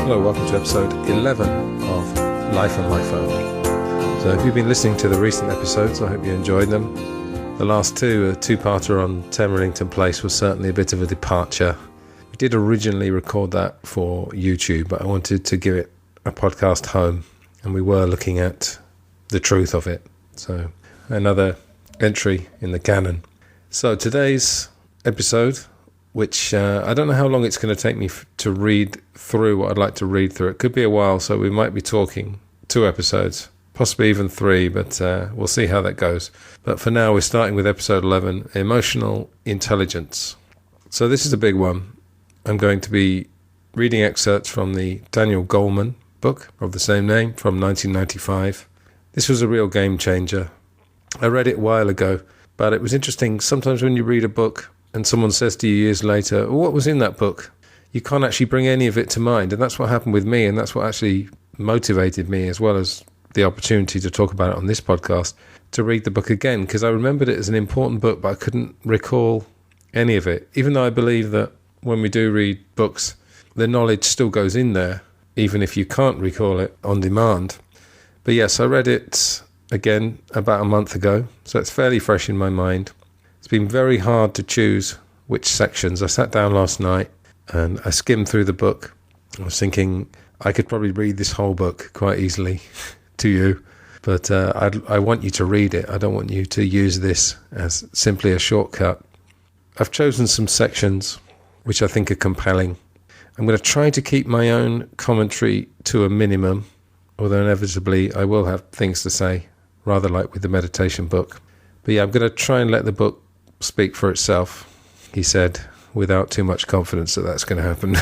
Hello, welcome to episode 11 of Life and Life Only. So if you've been listening to the recent episodes, I hope you enjoyed them. The last two, a two-parter on Temerlington Place, was certainly a bit of a departure. We did originally record that for YouTube, but I wanted to give it a podcast home, and we were looking at the truth of it. So another entry in the canon. So today's episode, which I don't know how long it's going to take me to read through what I'd like to read through. It could be a while, so we might be talking 2 episodes, possibly even 3, but we'll see how that goes. But for now, we're starting with episode 11, Emotional Intelligence. So this is a big one. I'm going to be reading excerpts from the Daniel Goleman book of the same name from 1995. This was a real game changer. I read it a while ago, but it was interesting. Sometimes when you read a book and someone says to you years later, well, what was in that book? You can't actually bring any of it to mind. And that's what happened with me. And that's what actually motivated me, as well as the opportunity to talk about it on this podcast, to read the book again. Because I remembered it as an important book, but I couldn't recall any of it. Even though I believe that when we do read books, the knowledge still goes in there, even if you can't recall it on demand. But yes, I read it again about a month ago. So it's fairly fresh in my mind. It's been very hard to choose which sections. I sat down last night and I skimmed through the book. I was thinking I could probably read this whole book quite easily to you, but I want you to read it. I don't want you to use this as simply a shortcut. I've chosen some sections which I think are compelling. I'm going to try to keep my own commentary to a minimum, although inevitably I will have things to say, rather like with the meditation book. But yeah, I'm going to try and let the book speak for itself, he said, without too much confidence that that's going to happen.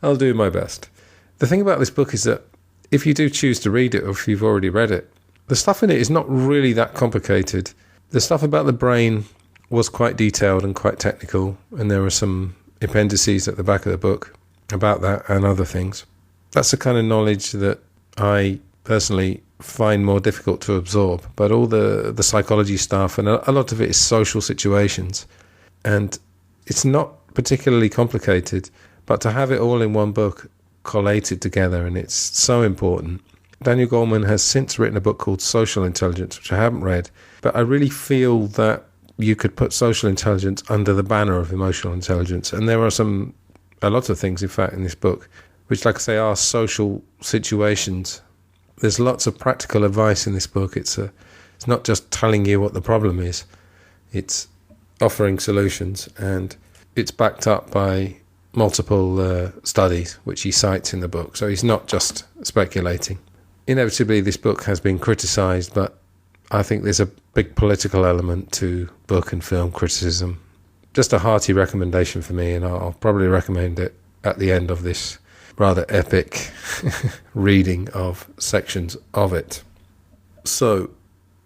I'll do my best. The thing about this book is that if you do choose to read it, or if you've already read it, the stuff in it is not really that complicated. The stuff about the brain was quite detailed and quite technical, and there are some appendices at the back of the book about that and other things. That's the kind of knowledge that I personally find more difficult to absorb, but all the psychology stuff, and a lot of it is social situations, and it's not particularly complicated, but to have it all in one book collated together, and it's so important. Daniel Goleman has since written a book called Social Intelligence, which I haven't read, but I really feel that you could put social intelligence under the banner of emotional intelligence, and there are a lot of things in fact in this book which, like I say, are social situations. There's lots of practical advice in this book. It's not just telling you what the problem is. It's offering solutions, and it's backed up by multiple studies, which he cites in the book. So he's not just speculating. Inevitably, this book has been criticised, but I think there's a big political element to book and film criticism. Just a hearty recommendation for me, and I'll probably recommend it at the end of this rather epic reading of sections of it. So,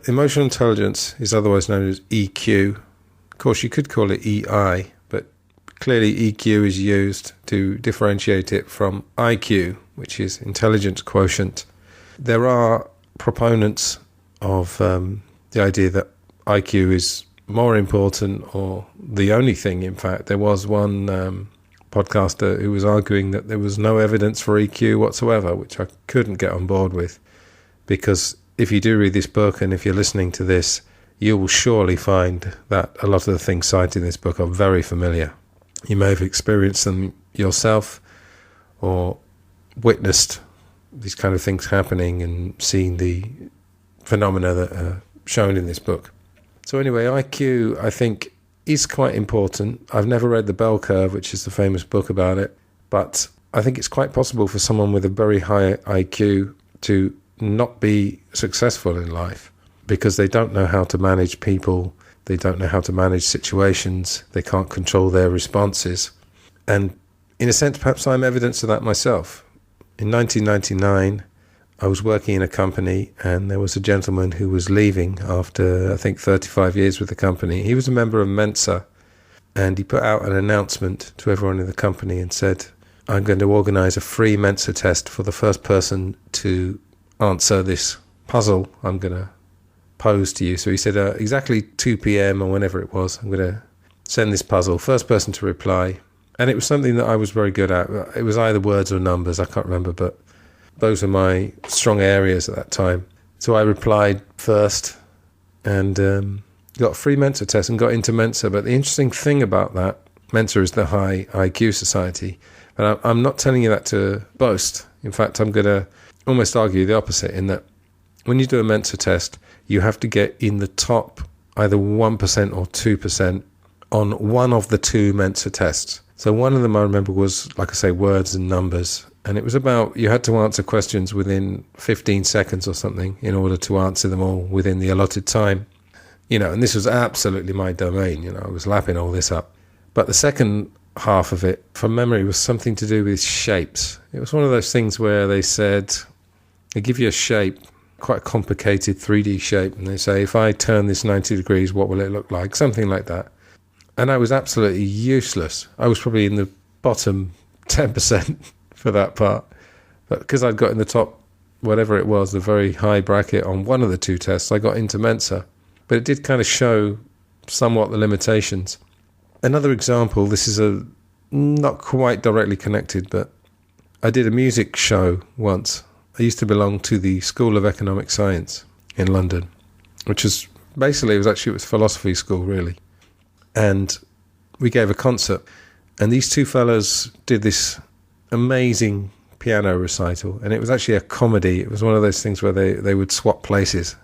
emotional intelligence is otherwise known as EQ. Of course, you could call it EI, but clearly EQ is used to differentiate it from IQ, which is intelligence quotient. There are proponents of the idea that IQ is more important, or the only thing, in fact. There was one podcaster who was arguing that there was no evidence for EQ whatsoever, which I couldn't get on board with, because if you do read this book and if you're listening to this, you will surely find that a lot of the things cited in this book are very familiar. You may have experienced them yourself or witnessed these kind of things happening and seen the phenomena that are shown in this book. So anyway, IQ, I think, is quite important. I've never read The Bell Curve, which is the famous book about it, but I think it's quite possible for someone with a very high IQ to not be successful in life because they don't know how to manage people, they don't know how to manage situations, they can't control their responses. And in a sense, perhaps I'm evidence of that myself. In 1999, I was working in a company, and there was a gentleman who was leaving after, I think, 35 years with the company. He was a member of Mensa, and he put out an announcement to everyone in the company and said, I'm going to organise a free Mensa test for the first person to answer this puzzle I'm going to pose to you. So he said, exactly 2 p.m. or whenever it was, I'm going to send this puzzle. First person to reply And it was something that I was very good at. It was either words or numbers, I can't remember, but those were my strong areas at that time. So I replied first and got a free Mensa test and got into Mensa. But the interesting thing about that, Mensa is the high IQ society. But I'm not telling you that to boast. In fact, I'm going to almost argue the opposite, in that when you do a Mensa test, you have to get in the top either 1% or 2% on one of the two Mensa tests. So one of them I remember was, like I say, words and numbers. And it was about, you had to answer questions within 15 seconds or something in order to answer them all within the allotted time. And this was absolutely my domain. I was lapping all this up. But the second half of it, from memory, was something to do with shapes. It was one of those things where they said, they give you a shape, quite a complicated 3D shape, and they say, if I turn this 90 degrees, what will it look like? Something like that. And I was absolutely useless. I was probably in the bottom 10% for that part. But because I'd got in the top, whatever it was, the very high bracket on one of the two tests, I got into Mensa. But it did kind of show somewhat the limitations. Another example, this is not quite directly connected, but I did a music show once. I used to belong to the School of Economic Science in London, which is basically, it was philosophy school, really. And we gave a concert, and these two fellas did this amazing piano recital, and it was actually a comedy. It was one of those things where they would swap places.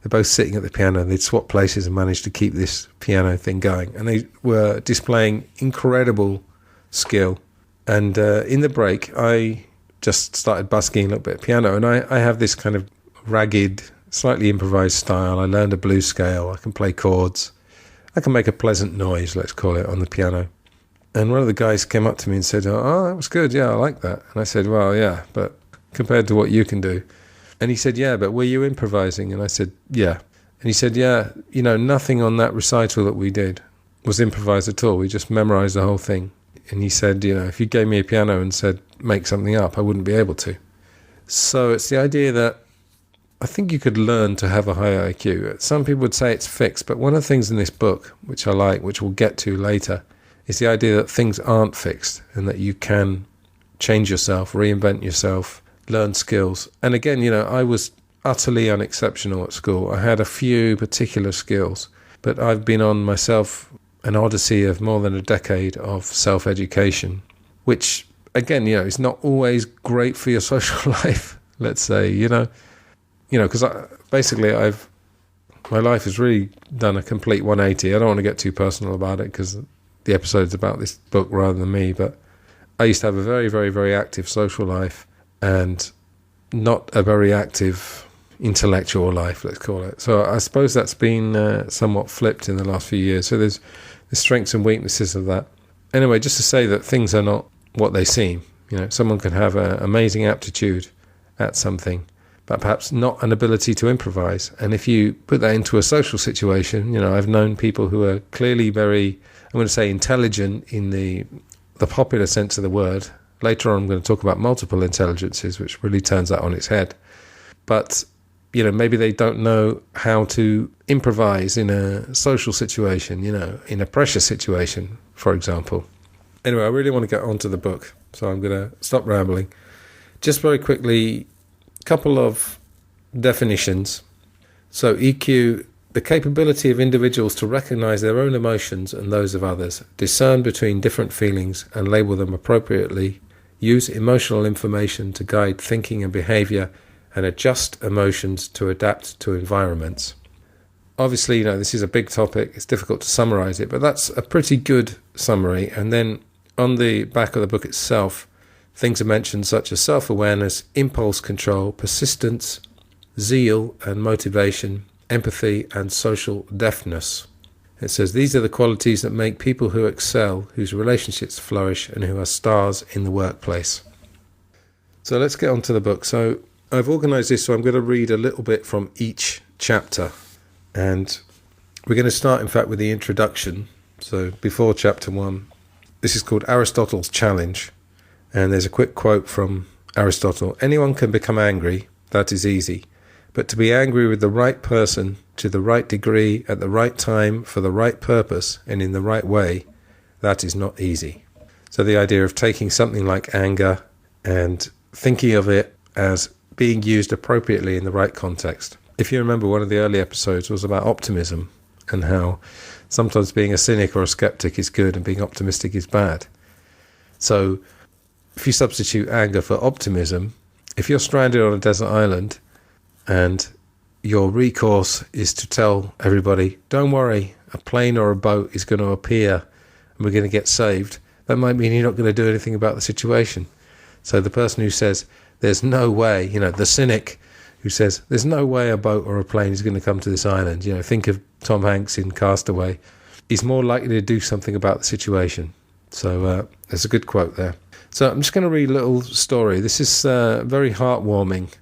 They're both sitting at the piano, and they'd swap places and manage to keep this piano thing going. And they were displaying incredible skill. And in the break, I just started busking a little bit of piano, and I have this kind of ragged, slightly improvised style. I learned a blues scale. I can play chords. I can make a pleasant noise, let's call it, on the piano. And one of the guys came up to me and said, oh, that was good. Yeah, I like that. And I said, well, yeah, but compared to what you can do. And he said, yeah, but were you improvising? And I said, yeah. And he said, yeah, nothing on that recital that we did was improvised at all. We just memorized the whole thing. And he said, if you gave me a piano and said, make something up, I wouldn't be able to. So it's the idea that I think you could learn to have a high IQ. Some people would say it's fixed, but one of the things in this book, which I like, which we'll get to later, is the idea that things aren't fixed and that you can change yourself, reinvent yourself, learn skills. And again, I was utterly unexceptional at school. I had a few particular skills, but I've been on myself an odyssey of more than a decade of self-education, which, again, is not always great for your social life, let's say, because basically my life has really done a complete 180. I don't want to get too personal about it because the episode's about this book rather than me, but I used to have a very, very, very active social life and not a very active intellectual life, let's call it. So I suppose that's been somewhat flipped in the last few years. So there's the strengths and weaknesses of that. Anyway, just to say that things are not what they seem. Someone can have an amazing aptitude at something, but perhaps not an ability to improvise. And if you put that into a social situation, I've known people who are clearly very, I'm going to say, intelligent in the popular sense of the word. Later on, I'm going to talk about multiple intelligences, which really turns that on its head. But, maybe they don't know how to improvise in a social situation, in a pressure situation, for example. Anyway, I really want to get onto the book, so I'm going to stop rambling. Just very quickly, a couple of definitions. So EQ, the capability of individuals to recognize their own emotions and those of others, discern between different feelings and label them appropriately, use emotional information to guide thinking and behavior, and adjust emotions to adapt to environments. Obviously, this is a big topic. It's difficult to summarize it, but that's a pretty good summary. And then on the back of the book itself, things are mentioned such as self-awareness, impulse control, persistence, zeal and motivation, empathy and social deftness. It says, these are the qualities that make people who excel, whose relationships flourish, and who are stars in the workplace. So let's get on to the book. So I've organised this, so I'm going to read a little bit from each chapter. And we're going to start, in fact, with the introduction. So before chapter 1, this is called Aristotle's Challenge. And there's a quick quote from Aristotle. Anyone can become angry, that is easy. But to be angry with the right person, to the right degree, at the right time, for the right purpose, and in the right way, that is not easy. So the idea of taking something like anger and thinking of it as being used appropriately in the right context. If you remember, one of the early episodes was about optimism and how sometimes being a cynic or a skeptic is good and being optimistic is bad. So if you substitute anger for optimism, if you're stranded on a desert island and your recourse is to tell everybody, don't worry, a plane or a boat is going to appear and we're going to get saved, that might mean you're not going to do anything about the situation. So the person who says, there's no way, the cynic who says, there's no way a boat or a plane is going to come to this island, think of Tom Hanks in Castaway, is more likely to do something about the situation. So there's a good quote there. So I'm just going to read a little story. This is very heartwarming.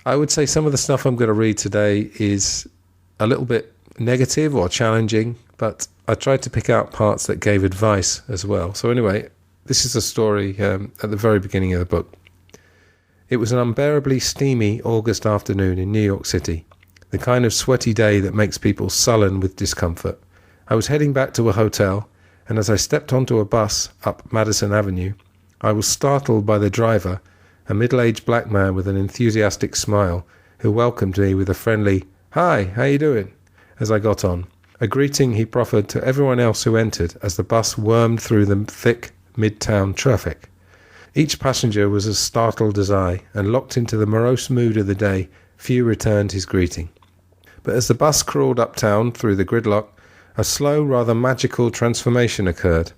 I would say some of the stuff I'm going to read today is a little bit negative or challenging, but I tried to pick out parts that gave advice as well. So anyway, this is a story at the very beginning of the book. It was an unbearably steamy August afternoon in New York City, the kind of sweaty day that makes people sullen with discomfort. I was heading back to a hotel, and as I stepped onto a bus up Madison Avenue, I was startled by the driver, a middle-aged black man with an enthusiastic smile, who welcomed me with a friendly, "Hi, how you doing?" as I got on, a greeting he proffered to everyone else who entered as the bus wormed through the thick midtown traffic. Each passenger was as startled as I, and locked into the morose mood of the day, few returned his greeting. But as the bus crawled uptown through the gridlock, a slow, rather magical transformation occurred.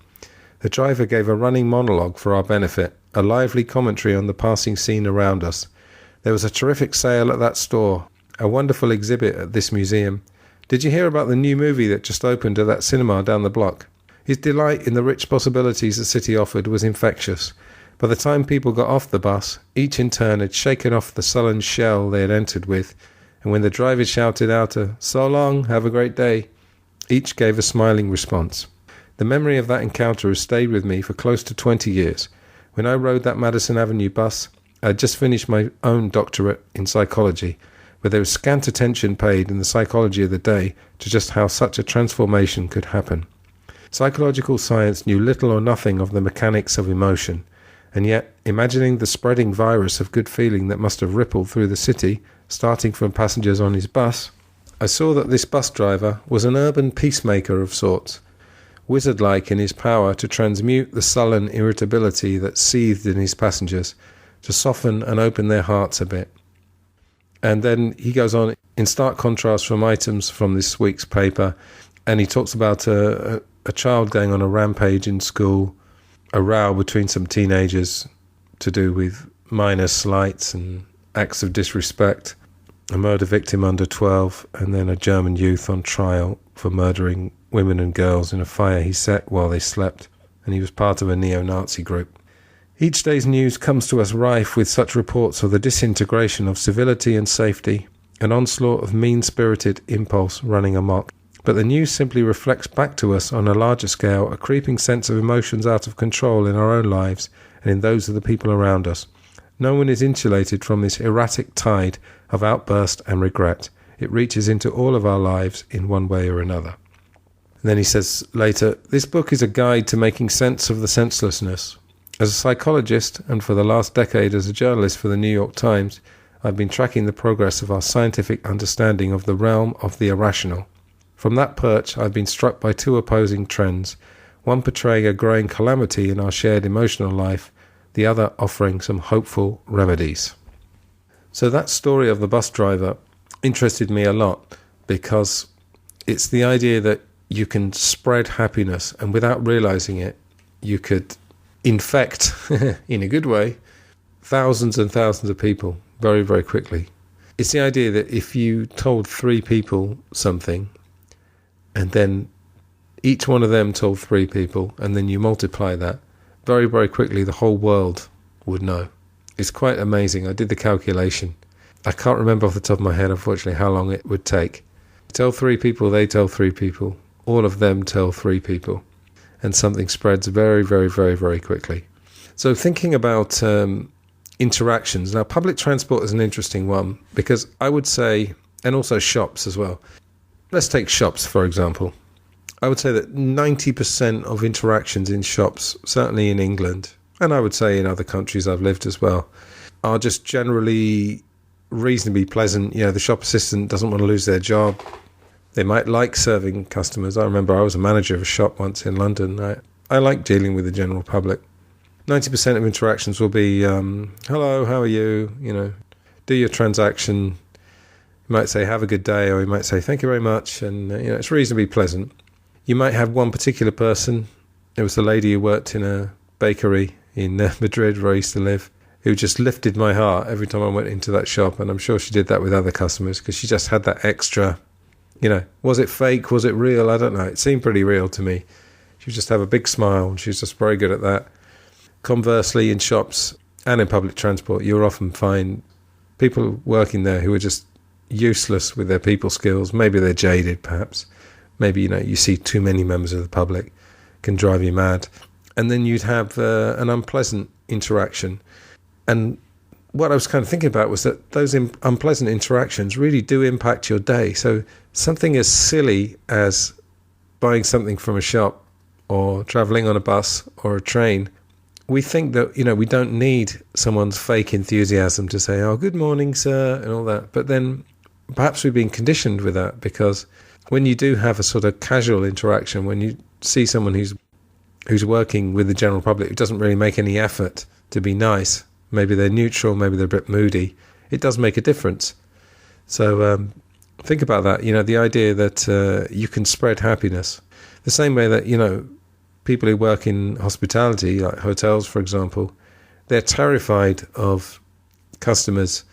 The driver gave a running monologue for our benefit, a lively commentary on the passing scene around us. There was a terrific sale at that store, a wonderful exhibit at this museum. Did you hear about the new movie that just opened at that cinema down the block? His delight in the rich possibilities the city offered was infectious. By the time people got off the bus, each in turn had shaken off the sullen shell they had entered with, and when the driver shouted out a "So long, have a great day," each gave a smiling response. The memory of that encounter has stayed with me for close to 20 years. When I rode that Madison Avenue bus, I had just finished my own doctorate in psychology, where there was scant attention paid in the psychology of the day to just how such a transformation could happen. Psychological science knew little or nothing of the mechanics of emotion, and yet, imagining the spreading virus of good feeling that must have rippled through the city, starting from passengers on his bus, I saw that this bus driver was an urban peacemaker of sorts, wizard-like in his power to transmute the sullen irritability that seethed in his passengers, to soften and open their hearts a bit. And then he goes on, in stark contrast from items from this week's paper, and he talks about a child going on a rampage in school, a row between some teenagers to do with minor slights and acts of disrespect, a murder victim under 12, and then a German youth on trial for murdering women and girls in a fire he set while they slept, and he was part of a neo-Nazi group. Each day's news comes to us rife with such reports of the disintegration of civility and safety, an onslaught of mean-spirited impulse running amok. But the news simply reflects back to us on a larger scale a creeping sense of emotions out of control in our own lives and in those of the people around us. No one is insulated from this erratic tide of outburst and regret. It reaches into all of our lives in one way or another. And then he says later, this book is a guide to making sense of the senselessness. As a psychologist, and for the last decade as a journalist for the New York Times, I've been tracking the progress of our scientific understanding of the realm of the irrational. From that perch, I've been struck by two opposing trends, one portraying a growing calamity in our shared emotional life, the other offering some hopeful remedies. So that story of the bus driver interested me a lot because it's the idea that you can spread happiness, and without realizing it, you could infect, in a good way, thousands and thousands of people very, very quickly. It's the idea that if you told 3 people something, and then each one of them told 3 people, and then you multiply that, very, very quickly the whole world would know. It's quite amazing. I did the calculation. I can't remember off the top of my head, unfortunately, how long it would take. Tell 3 people, they tell 3 people. All of them tell 3 people. And something spreads very, very, very, very quickly. So thinking about interactions. Now, public transport is an interesting one because I would say, and also shops as well. Let's take shops, for example. I would say that 90% of interactions in shops, certainly in England, and I would say in other countries I've lived as well, are just generally reasonably pleasant. The shop assistant doesn't want to lose their job. They might like serving customers. I remember I was a manager of a shop once in London. I like dealing with the general public. 90% of interactions will be, hello, how are you? Do your transaction. You might say, have a good day, or you might say, thank you very much. And, it's reasonably pleasant. You might have one particular person. It was the lady who worked in a bakery in Madrid where I used to live, who just lifted my heart every time I went into that shop. And I'm sure she did that with other customers because she just had that extra, was it fake? Was it real? I don't know. It seemed pretty real to me. She would just have a big smile, and she was just very good at that. Conversely, in shops and in public transport, you'll often find people working there who are just useless with their people skills. Maybe they're jaded, perhaps. Maybe, you see too many members of the public, can drive you mad. And then you'd have an unpleasant interaction. And what I was kind of thinking about was that those unpleasant interactions really do impact your day. So something as silly as buying something from a shop or traveling on a bus or a train, we think that, we don't need someone's fake enthusiasm to say, oh, good morning, sir, and all that. But then perhaps we've been conditioned with that, because when you do have a sort of casual interaction, when you see someone who's working with the general public who doesn't really make any effort to be nice, maybe they're neutral, maybe they're a bit moody, it does make a difference. So think about that, the idea that you can spread happiness. The same way that, people who work in hospitality, like hotels, for example, they're terrified of customers,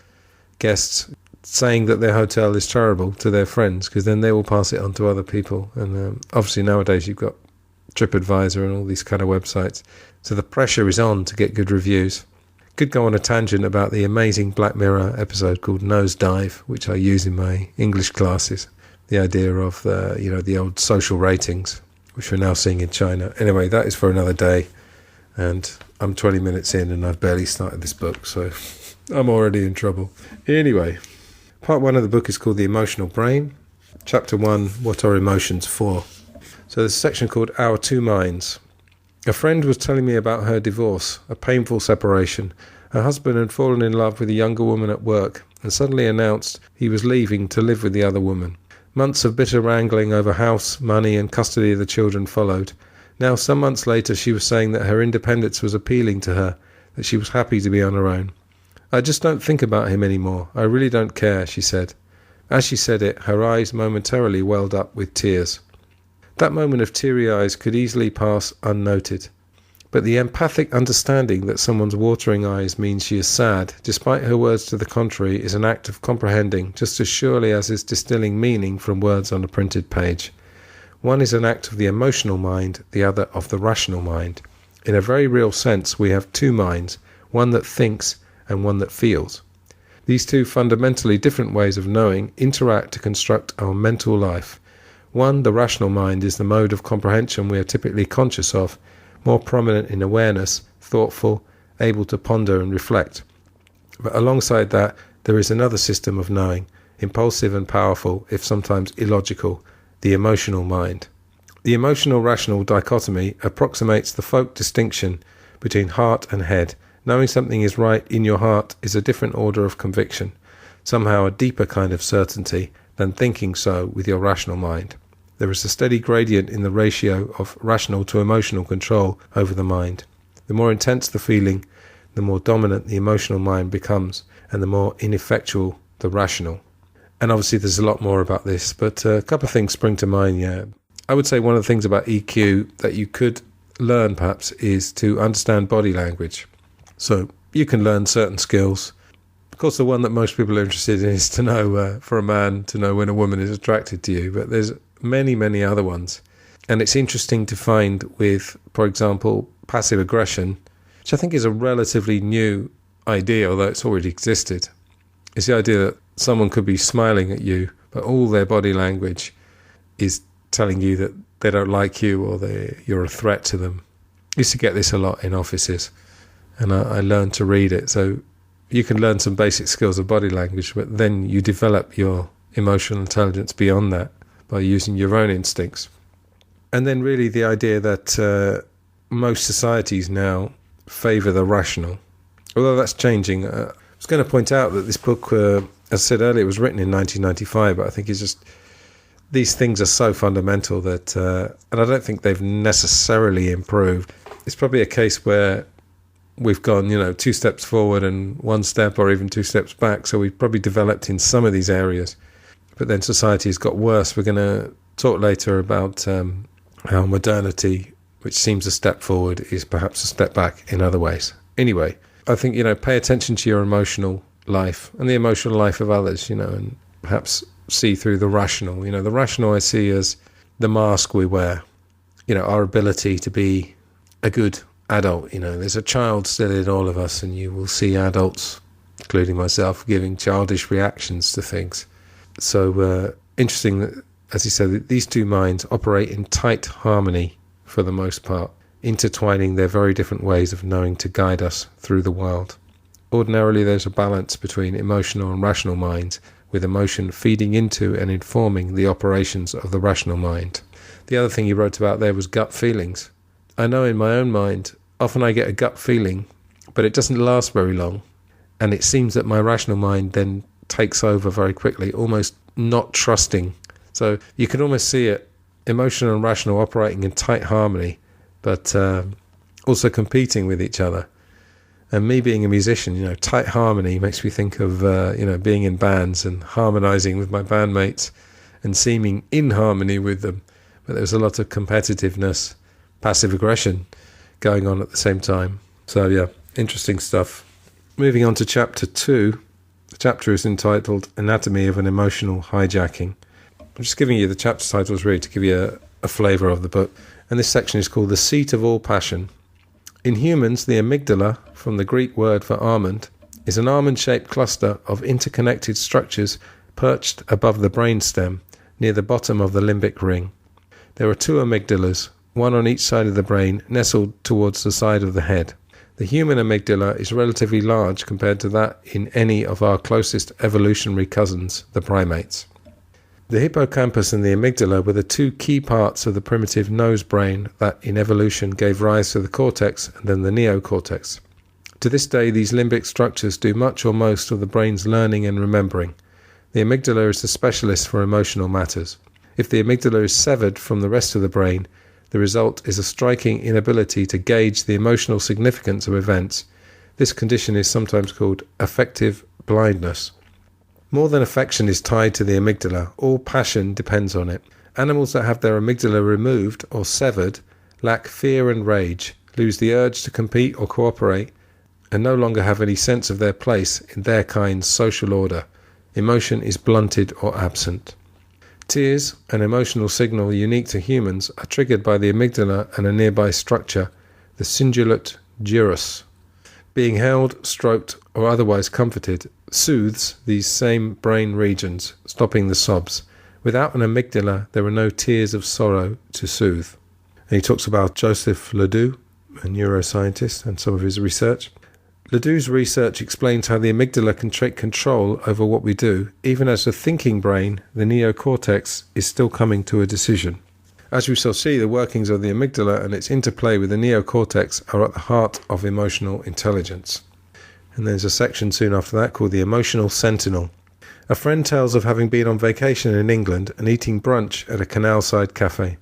guests, saying that their hotel is terrible to their friends, because then they will pass it on to other people. And obviously nowadays you've got TripAdvisor and all these kind of websites. So the pressure is on to get good reviews. Could go on a tangent about the amazing Black Mirror episode called Nosedive, which I use in my English classes. The idea of the old social ratings, which we're now seeing in China. Anyway, that is for another day. And I'm 20 minutes in and I've barely started this book, so I'm already in trouble. Anyway, part 1 of the book is called The Emotional Brain. Chapter 1, What Are Emotions For? So there's a section called Our Two Minds. A friend was telling me about her divorce, a painful separation. Her husband had fallen in love with a younger woman at work and suddenly announced he was leaving to live with the other woman. Months of bitter wrangling over house, money and custody of the children followed. Now, some months later, she was saying that her independence was appealing to her, that she was happy to be on her own. I just don't think about him anymore. I really don't care, she said. As she said it, her eyes momentarily welled up with tears. That moment of teary eyes could easily pass unnoted. But the empathic understanding that someone's watering eyes means she is sad, despite her words to the contrary, is an act of comprehending just as surely as is distilling meaning from words on a printed page. One is an act of the emotional mind, the other of the rational mind. In a very real sense, we have two minds, one that thinks and one that feels. These two fundamentally different ways of knowing interact to construct our mental life. One, the rational mind, is the mode of comprehension we are typically conscious of, more prominent in awareness, thoughtful, able to ponder and reflect. But alongside that, there is another system of knowing, impulsive and powerful, if sometimes illogical, the emotional mind. The emotional-rational dichotomy approximates the folk distinction between heart and head. Knowing something is right in your heart is a different order of conviction, somehow a deeper kind of certainty than thinking so with your rational mind. There is a steady gradient in the ratio of rational to emotional control over the mind. The more intense the feeling, the more dominant the emotional mind becomes, and the more ineffectual the rational. And obviously there's a lot more about this, but a couple of things spring to mind, yeah. I would say one of the things about EQ that you could learn perhaps is to understand body language. So you can learn certain skills. Of course, the one that most people are interested in is to know, for a man, to know when a woman is attracted to you, but there's many, many other ones. And it's interesting to find with, for example, passive aggression, which I think is a relatively new idea, although it's already existed. It's the idea that someone could be smiling at you, but all their body language is telling you that they don't like you or you're a threat to them. I used to get this a lot in offices, and I learned to read it. So you can learn some basic skills of body language, but then you develop your emotional intelligence beyond that by using your own instincts. And then really the idea that most societies now favour the rational, although that's changing. I was going to point out that this book, as I said earlier, was written in 1995, but I think it's just, these things are so fundamental that, and I don't think they've necessarily improved. It's probably a case where we've gone, 2 steps forward and 1 step or even 2 steps back, so we've probably developed in some of these areas, but then society has got worse. We're going to talk later about how modernity, which seems a step forward, is perhaps a step back in other ways. Anyway, I think, pay attention to your emotional life and the emotional life of others, and perhaps see through the rational. The rational I see as the mask we wear, our ability to be a good adult. There's a child still in all of us, and you will see adults, including myself, giving childish reactions to things. So interesting that, as he said, that these two minds operate in tight harmony for the most part, intertwining their very different ways of knowing to guide us through the world. Ordinarily, there's a balance between emotional and rational minds, with emotion feeding into and informing the operations of the rational mind. The other thing he wrote about there was gut feelings. I know in my own mind, often I get a gut feeling, but it doesn't last very long, and it seems that my rational mind then takes over very quickly, almost not trusting. So you can almost see it, emotional and rational operating in tight harmony, but also competing with each other. And me being a musician, tight harmony makes me think of, being in bands and harmonizing with my bandmates and seeming in harmony with them. But there's a lot of competitiveness, passive aggression going on at the same time. So yeah, interesting stuff. Moving on to chapter 2. The chapter is entitled Anatomy of an Emotional Hijacking. I'm just giving you the chapter titles really to give you a flavour of the book. And this section is called The Seat of All Passion. In humans, the amygdala, from the Greek word for almond, is an almond-shaped cluster of interconnected structures perched above the brainstem near the bottom of the limbic ring. There are 2 amygdalas, one on each side of the brain, nestled towards the side of the head. The human amygdala is relatively large compared to that in any of our closest evolutionary cousins, the primates. The hippocampus and the amygdala were the 2 key parts of the primitive nose brain that in evolution gave rise to the cortex and then the neocortex. To this day, these limbic structures do much or most of the brain's learning and remembering. The amygdala is the specialist for emotional matters. If the amygdala is severed from the rest of the brain, the result is a striking inability to gauge the emotional significance of events. This condition is sometimes called affective blindness. More than affection is tied to the amygdala, all passion depends on it. Animals that have their amygdala removed or severed lack fear and rage, lose the urge to compete or cooperate, and no longer have any sense of their place in their kind's social order. Emotion is blunted or absent. Tears, an emotional signal unique to humans, are triggered by the amygdala and a nearby structure, the cingulate gyrus. Being held, stroked, or otherwise comforted soothes these same brain regions, stopping the sobs. Without an amygdala, there are no tears of sorrow to soothe. And he talks about Joseph Ledoux, a neuroscientist, and some of his research. Ledoux's research explains how the amygdala can take control over what we do, even as the thinking brain, the neocortex, is still coming to a decision. As we shall see, the workings of the amygdala and its interplay with the neocortex are at the heart of emotional intelligence. And there's a section soon after that called the Emotional Sentinel. A friend tells of having been on vacation in England and eating brunch at a canal-side cafe.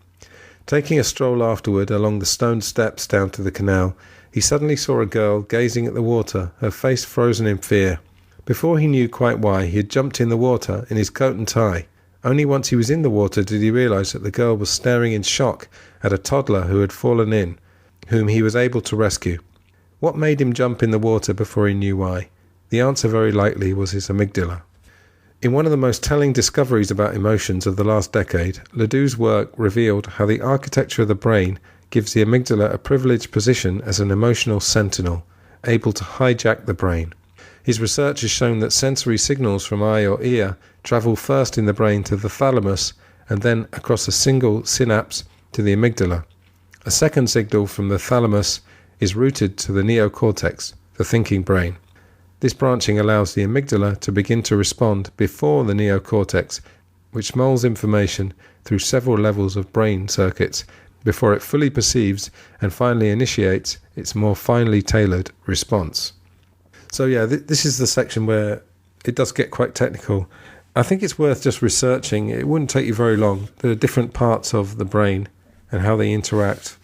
Taking a stroll afterward along the stone steps down to the canal, he suddenly saw a girl gazing at the water, her face frozen in fear. Before he knew quite why, he had jumped in the water in his coat and tie. Only once he was in the water did he realise that the girl was staring in shock at a toddler who had fallen in, whom he was able to rescue. What made him jump in the water before he knew why? The answer very likely was his amygdala. In one of the most telling discoveries about emotions of the last decade, Ledoux's work revealed how the architecture of the brain gives the amygdala a privileged position as an emotional sentinel, able to hijack the brain. His research has shown that sensory signals from eye or ear travel first in the brain to the thalamus and then across a single synapse to the amygdala. A second signal from the thalamus is routed to the neocortex, the thinking brain. This branching allows the amygdala to begin to respond before the neocortex, which mulls information through several levels of brain circuits before it fully perceives and finally initiates its more finely tailored response. So yeah, this is the section where it does get quite technical. I think it's worth just researching. It wouldn't take you very long. There are different parts of the brain and how they interact.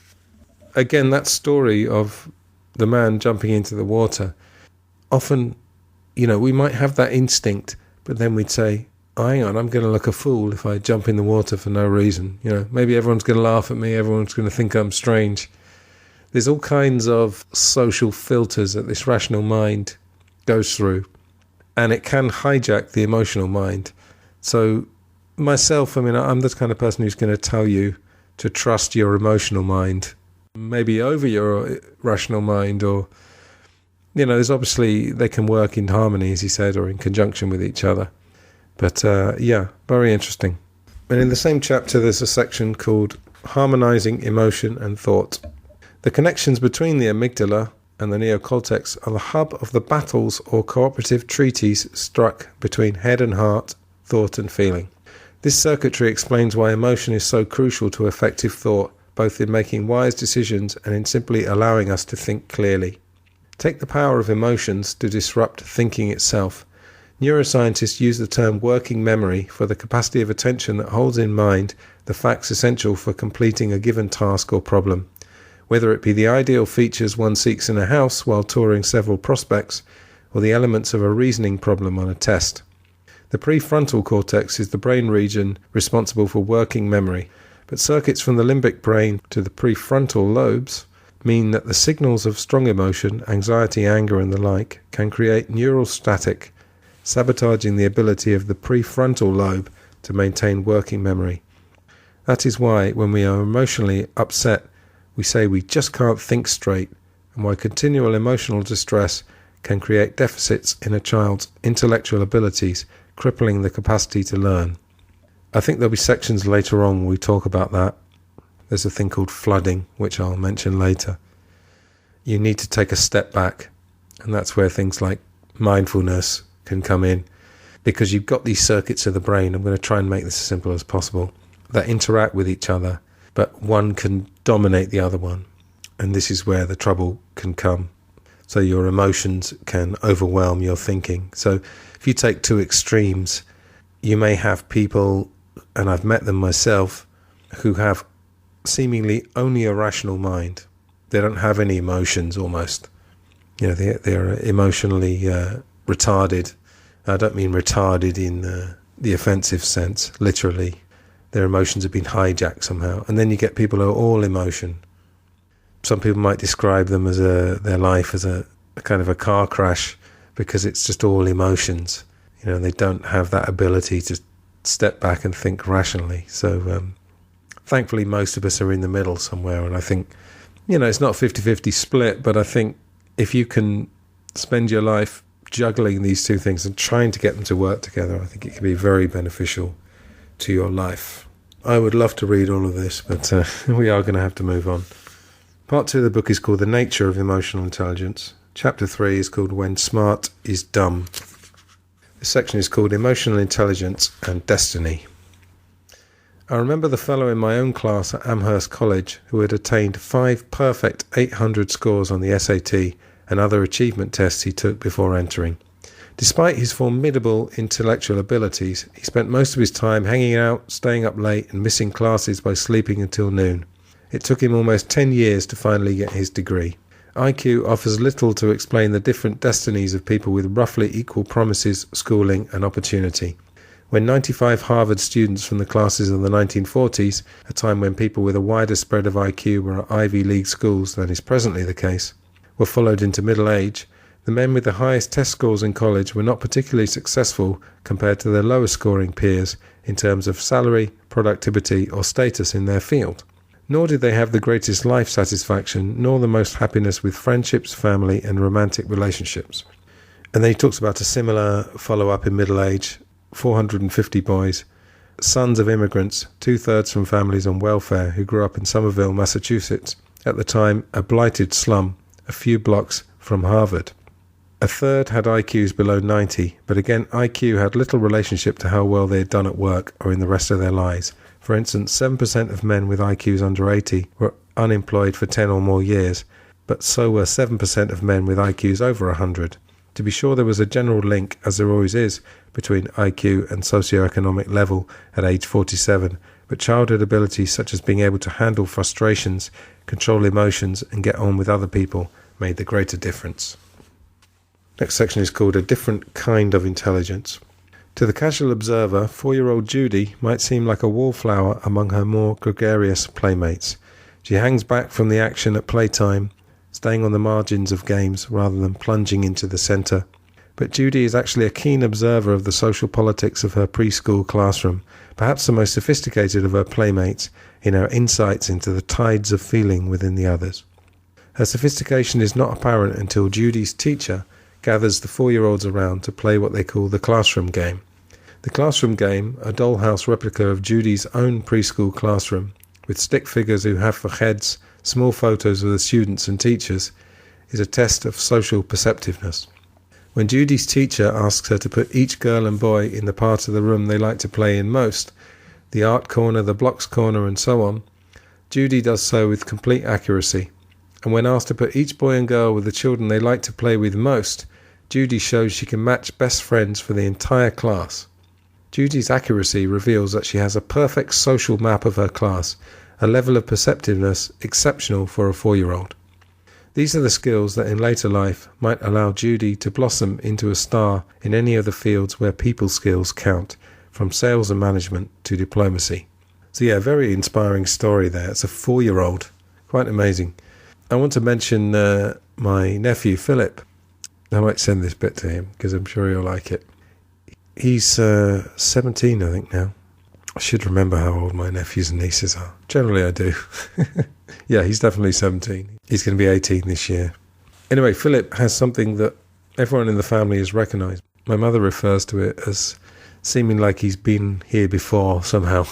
Again, that story of the man jumping into the water, often, we might have that instinct, but then we'd say, oh, hang on, I'm going to look a fool if I jump in the water for no reason. Maybe everyone's going to laugh at me, everyone's going to think I'm strange. There's all kinds of social filters that this rational mind goes through, and it can hijack the emotional mind. So myself, I'm the kind of person who's going to tell you to trust your emotional mind, maybe over your rational mind, or, there's obviously, they can work in harmony, as he said, or in conjunction with each other. But very interesting. And in the same chapter, there's a section called Harmonizing Emotion and Thought. The connections between the amygdala and the neocortex are the hub of the battles or cooperative treaties struck between head and heart, thought and feeling. This circuitry explains why emotion is so crucial to effective thought, both in making wise decisions and in simply allowing us to think clearly. Take the power of emotions to disrupt thinking itself. Neuroscientists use the term working memory for the capacity of attention that holds in mind the facts essential for completing a given task or problem, whether it be the ideal features one seeks in a house while touring several prospects, or the elements of a reasoning problem on a test. The prefrontal cortex is the brain region responsible for working memory, but circuits from the limbic brain to the prefrontal lobes mean that the signals of strong emotion, anxiety, anger and the like can create neural static, sabotaging the ability of the prefrontal lobe to maintain working memory. That is why, when we are emotionally upset, we say we just can't think straight, and why continual emotional distress can create deficits in a child's intellectual abilities, crippling the capacity to learn. I think there'll be sections later on where we talk about that. There's a thing called flooding, which I'll mention later. You need to take a step back, and that's where things like mindfulness can come in, because you've got these circuits of the brain, I'm going to try and make this as simple as possible, that interact with each other, but one can dominate the other one, and this is where the trouble can come. So your emotions can overwhelm your thinking. So if you take two extremes, you may have people, and I've met them myself, who have seemingly only a rational mind. They don't have any emotions almost. They're emotionally retarded. I don't mean retarded in the offensive sense, literally. Their emotions have been hijacked somehow. And then you get people who are all emotion. Some people might describe them as their life as a kind of a car crash, because it's just all emotions. They don't have that ability to step back and think rationally. So thankfully most of us are in the middle somewhere, and I think, it's not 50-50 split, but I think if you can spend your life juggling these two things and trying to get them to work together, I think it can be very beneficial to your life. I would love to read all of this, but we are going to have to move on. Part 2 of the book is called The Nature of Emotional Intelligence. Chapter 3 is called When Smart is Dumb. This section is called Emotional Intelligence and Destiny. I remember the fellow in my own class at Amherst College who had attained 5 perfect 800 scores on the SAT and other achievement tests he took before entering. Despite his formidable intellectual abilities, he spent most of his time hanging out, staying up late and missing classes by sleeping until noon. It took him almost 10 years to finally get his degree. IQ offers little to explain the different destinies of people with roughly equal promises, schooling and opportunity. When 95 Harvard students from the classes of the 1940s, a time when people with a wider spread of IQ were at Ivy League schools than is presently the case, were followed into middle age, the men with the highest test scores in college were not particularly successful compared to their lower scoring peers in terms of salary, productivity or status in their field. Nor did they have the greatest life satisfaction, nor the most happiness with friendships, family and romantic relationships. And then he talks about a similar follow-up in middle age, 450 boys, sons of immigrants, 2/3 from families on welfare who grew up in Somerville, Massachusetts, at the time a blighted slum, a few blocks from Harvard. A third had IQs below 90, but again, IQ had little relationship to how well they had done at work or in the rest of their lives. For instance, 7% of men with IQs under 80 were unemployed for 10 or more years, but so were 7% of men with IQs over 100. To be sure, there was a general link, as there always is, between IQ and socioeconomic level at age 47, but childhood abilities such as being able to handle frustrations, control emotions, and get on with other people made the greater difference. Next section is called A Different Kind of Intelligence. To the casual observer, 4-year-old Judy might seem like a wallflower among her more gregarious playmates. She hangs back from the action at playtime, staying on the margins of games rather than plunging into the centre. But Judy is actually a keen observer of the social politics of her preschool classroom, perhaps the most sophisticated of her playmates in her insights into the tides of feeling within the others. Her sophistication is not apparent until Judy's teacher gathers the 4-year-olds around to play what they call the classroom game. The classroom game, a dollhouse replica of Judy's own preschool classroom, with stick figures who have for heads small photos of the students and teachers, is a test of social perceptiveness. When Judy's teacher asks her to put each girl and boy in the part of the room they like to play in most, the art corner, the blocks corner, and so on, Judy does so with complete accuracy. And when asked to put each boy and girl with the children they like to play with most, Judy shows she can match best friends for the entire class. Judy's accuracy reveals that she has a perfect social map of her class, a level of perceptiveness exceptional for a 4-year-old. These are the skills that in later life might allow Judy to blossom into a star in any of the fields where people skills count, from sales and management to diplomacy. So yeah, very inspiring story there. It's a 4-year-old. Quite amazing. I want to mention my nephew, Philip. I might send this bit to him because I'm sure he'll like it. He's 17, I think, now. I should remember how old my nephews and nieces are. Generally, I do. Yeah, he's definitely 17. He's going to be 18 this year. Anyway, Philip has something that everyone in the family has recognised. My mother refers to it as seeming like he's been here before somehow.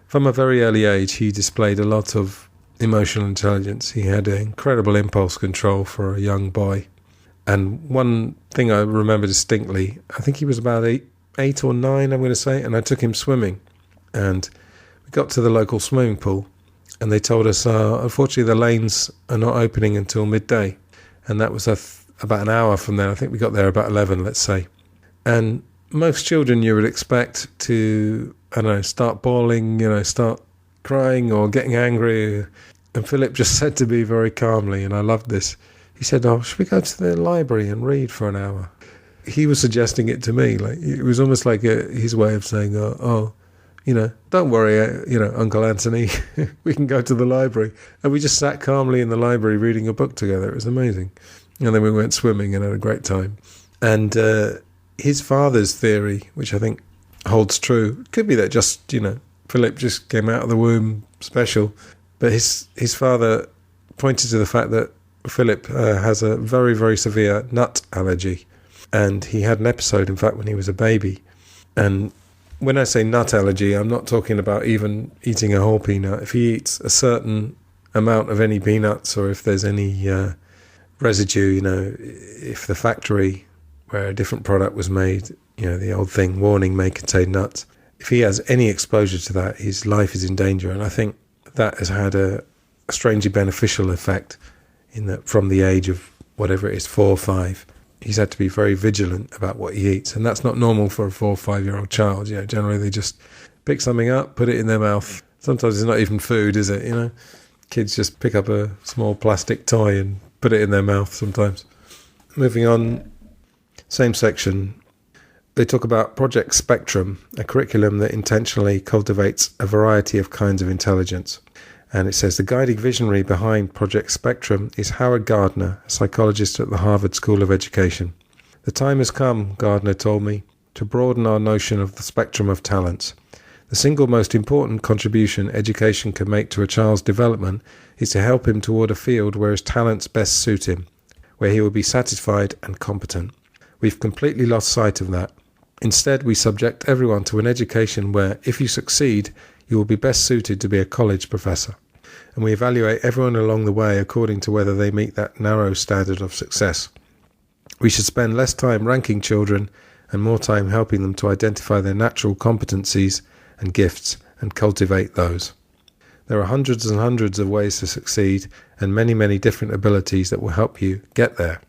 From a very early age, he displayed a lot of emotional intelligence. He had incredible impulse control for a young boy. And one thing I remember distinctly, I think he was about eight or 9, I'm going to say, and I took him swimming. And we got to the local swimming pool, and they told us, unfortunately, the lanes are not opening until midday. And that was about an hour from there. I think we got there about 11, let's say. And most children you would expect to, I don't know, start bawling, start crying or getting angry. And Philip just said to me very calmly, and I loved this, he said, should we go to the library and read for an hour? He was suggesting it to me. Like, it was almost like his way of saying, don't worry, Uncle Antony, we can go to the library. And we just sat calmly in the library reading a book together. It was amazing. And then we went swimming and had a great time. And his father's theory, which I think holds true, could be that just, Philip just came out of the womb special. But his father pointed to the fact that Philip has a very, very severe nut allergy. And he had an episode, in fact, when he was a baby. And when I say nut allergy, I'm not talking about even eating a whole peanut. If he eats a certain amount of any peanuts, or if there's any residue, if the factory where a different product was made, the old thing, warning, may contain nuts. If he has any exposure to that, his life is in danger. And I think that has had a strangely beneficial effect in that from the age of whatever it is, 4 or 5. He's had to be very vigilant about what he eats. And that's not normal for a 4 or 5-year-old child. Generally they just pick something up, put it in their mouth. Sometimes it's not even food, is it? Kids just pick up a small plastic toy and put it in their mouth sometimes. Moving on, same section. They talk about Project Spectrum, a curriculum that intentionally cultivates a variety of kinds of intelligence. And it says the guiding visionary behind Project Spectrum is Howard Gardner, a psychologist at the Harvard School of Education. The time has come, Gardner told me, to broaden our notion of the spectrum of talents. The single most important contribution education can make to a child's development is to help him toward a field where his talents best suit him, where he will be satisfied and competent. We've completely lost sight of that. Instead, we subject everyone to an education where, if you succeed, you will be best suited to be a college professor. And we evaluate everyone along the way according to whether they meet that narrow standard of success. We should spend less time ranking children and more time helping them to identify their natural competencies and gifts and cultivate those. There are hundreds and hundreds of ways to succeed and many, many different abilities that will help you get there.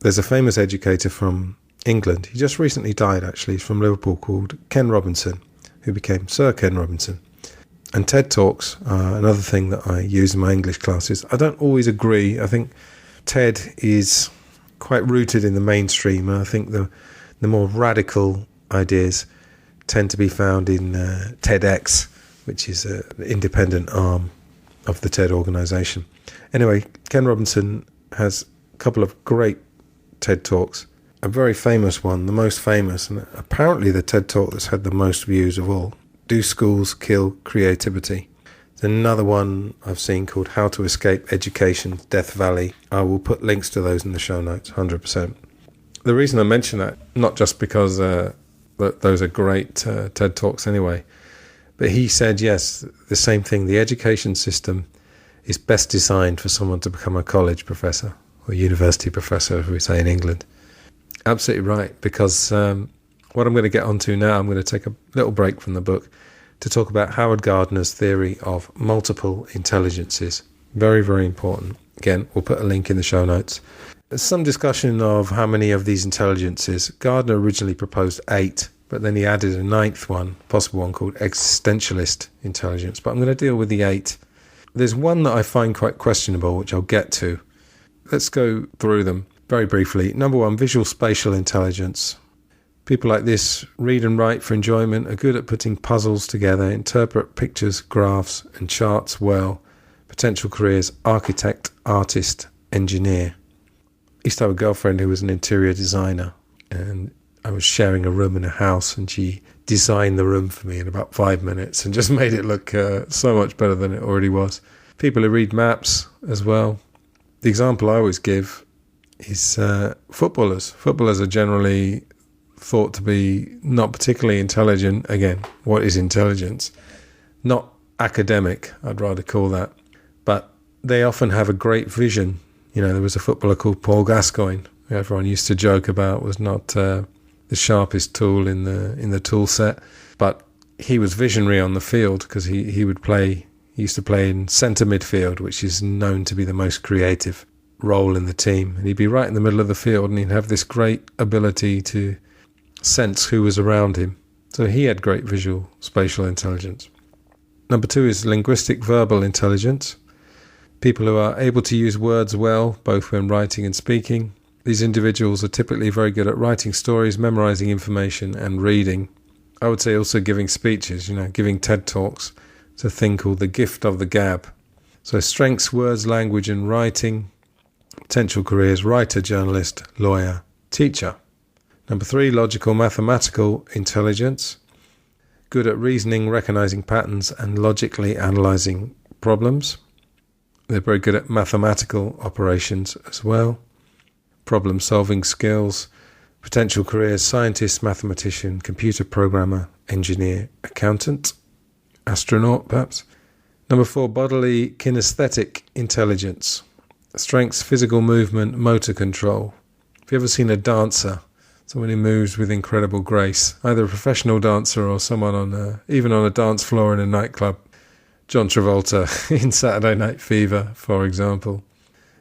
There's a famous educator from England. He just recently died, actually. He's from Liverpool, called Ken Robinson, who became Sir Ken Robinson. And TED Talks are another thing that I use in my English classes. I don't always agree. I think TED is quite rooted in the mainstream. I think the more radical ideas tend to be found in TEDx, which is an independent arm of the TED organization. Anyway, Ken Robinson has a couple of great TED Talks. A very famous one, the most famous, and apparently the TED Talk that's had the most views of all. Do Schools Kill Creativity? There's another one I've seen called How to Escape Education's Death Valley. I will put links to those in the show notes, 100%. The reason I mention that, not just because those are great TED Talks anyway, but he said, yes, the same thing. The education system is best designed for someone to become a college professor or university professor, as we say in England. Absolutely right, because what I'm going to get onto now, I'm going to take a little break from the book to talk about Howard Gardner's theory of multiple intelligences. Very, very important. Again, we'll put a link in the show notes. There's some discussion of how many of these intelligences. Gardner originally proposed 8, but then he added a 9th one, possible one called existentialist intelligence. But I'm going to deal with the 8. There's one that I find quite questionable, which I'll get to. Let's go through them very briefly. Number 1, visual spatial intelligence. People like this read and write for enjoyment, are good at putting puzzles together, interpret pictures, graphs, and charts well. Potential careers: architect, artist, engineer. I used to have a girlfriend who was an interior designer, and I was sharing a room in a house, and she designed the room for me in about 5 minutes and just made it look so much better than it already was. People who read maps as well. The example I always give is footballers. Footballers are generally thought to be not particularly intelligent. Again, what is intelligence? Not academic, I'd rather call that. But they often have a great vision. You know, there was a footballer called Paul Gascoigne, who everyone used to joke about was not the sharpest tool in the tool set, but he was visionary on the field because he used to play in centre midfield, which is known to be the most creative role in the team. And he'd be right in the middle of the field, and he'd have this great ability to sense who was around him. So he had great visual spatial intelligence. Number 2 is linguistic verbal intelligence. People who are able to use words well, both when writing and speaking. These individuals are typically very good at writing stories, memorizing information, and reading. I would say also giving speeches, giving TED Talks. It's a thing called the gift of the gab. So strengths: words, language, and writing. Potential careers: writer, journalist, lawyer, teacher. Number 3, logical mathematical intelligence. Good at reasoning, recognizing patterns, and logically analyzing problems. They're very good at mathematical operations as well. Problem-solving skills. Potential careers: scientist, mathematician, computer programmer, engineer, accountant, astronaut perhaps. Number 4, bodily kinesthetic intelligence. Strengths: physical movement, motor control. Have you ever seen a dancer? Someone who moves with incredible grace, either a professional dancer or someone even on a dance floor in a nightclub. John Travolta in Saturday Night Fever, for example.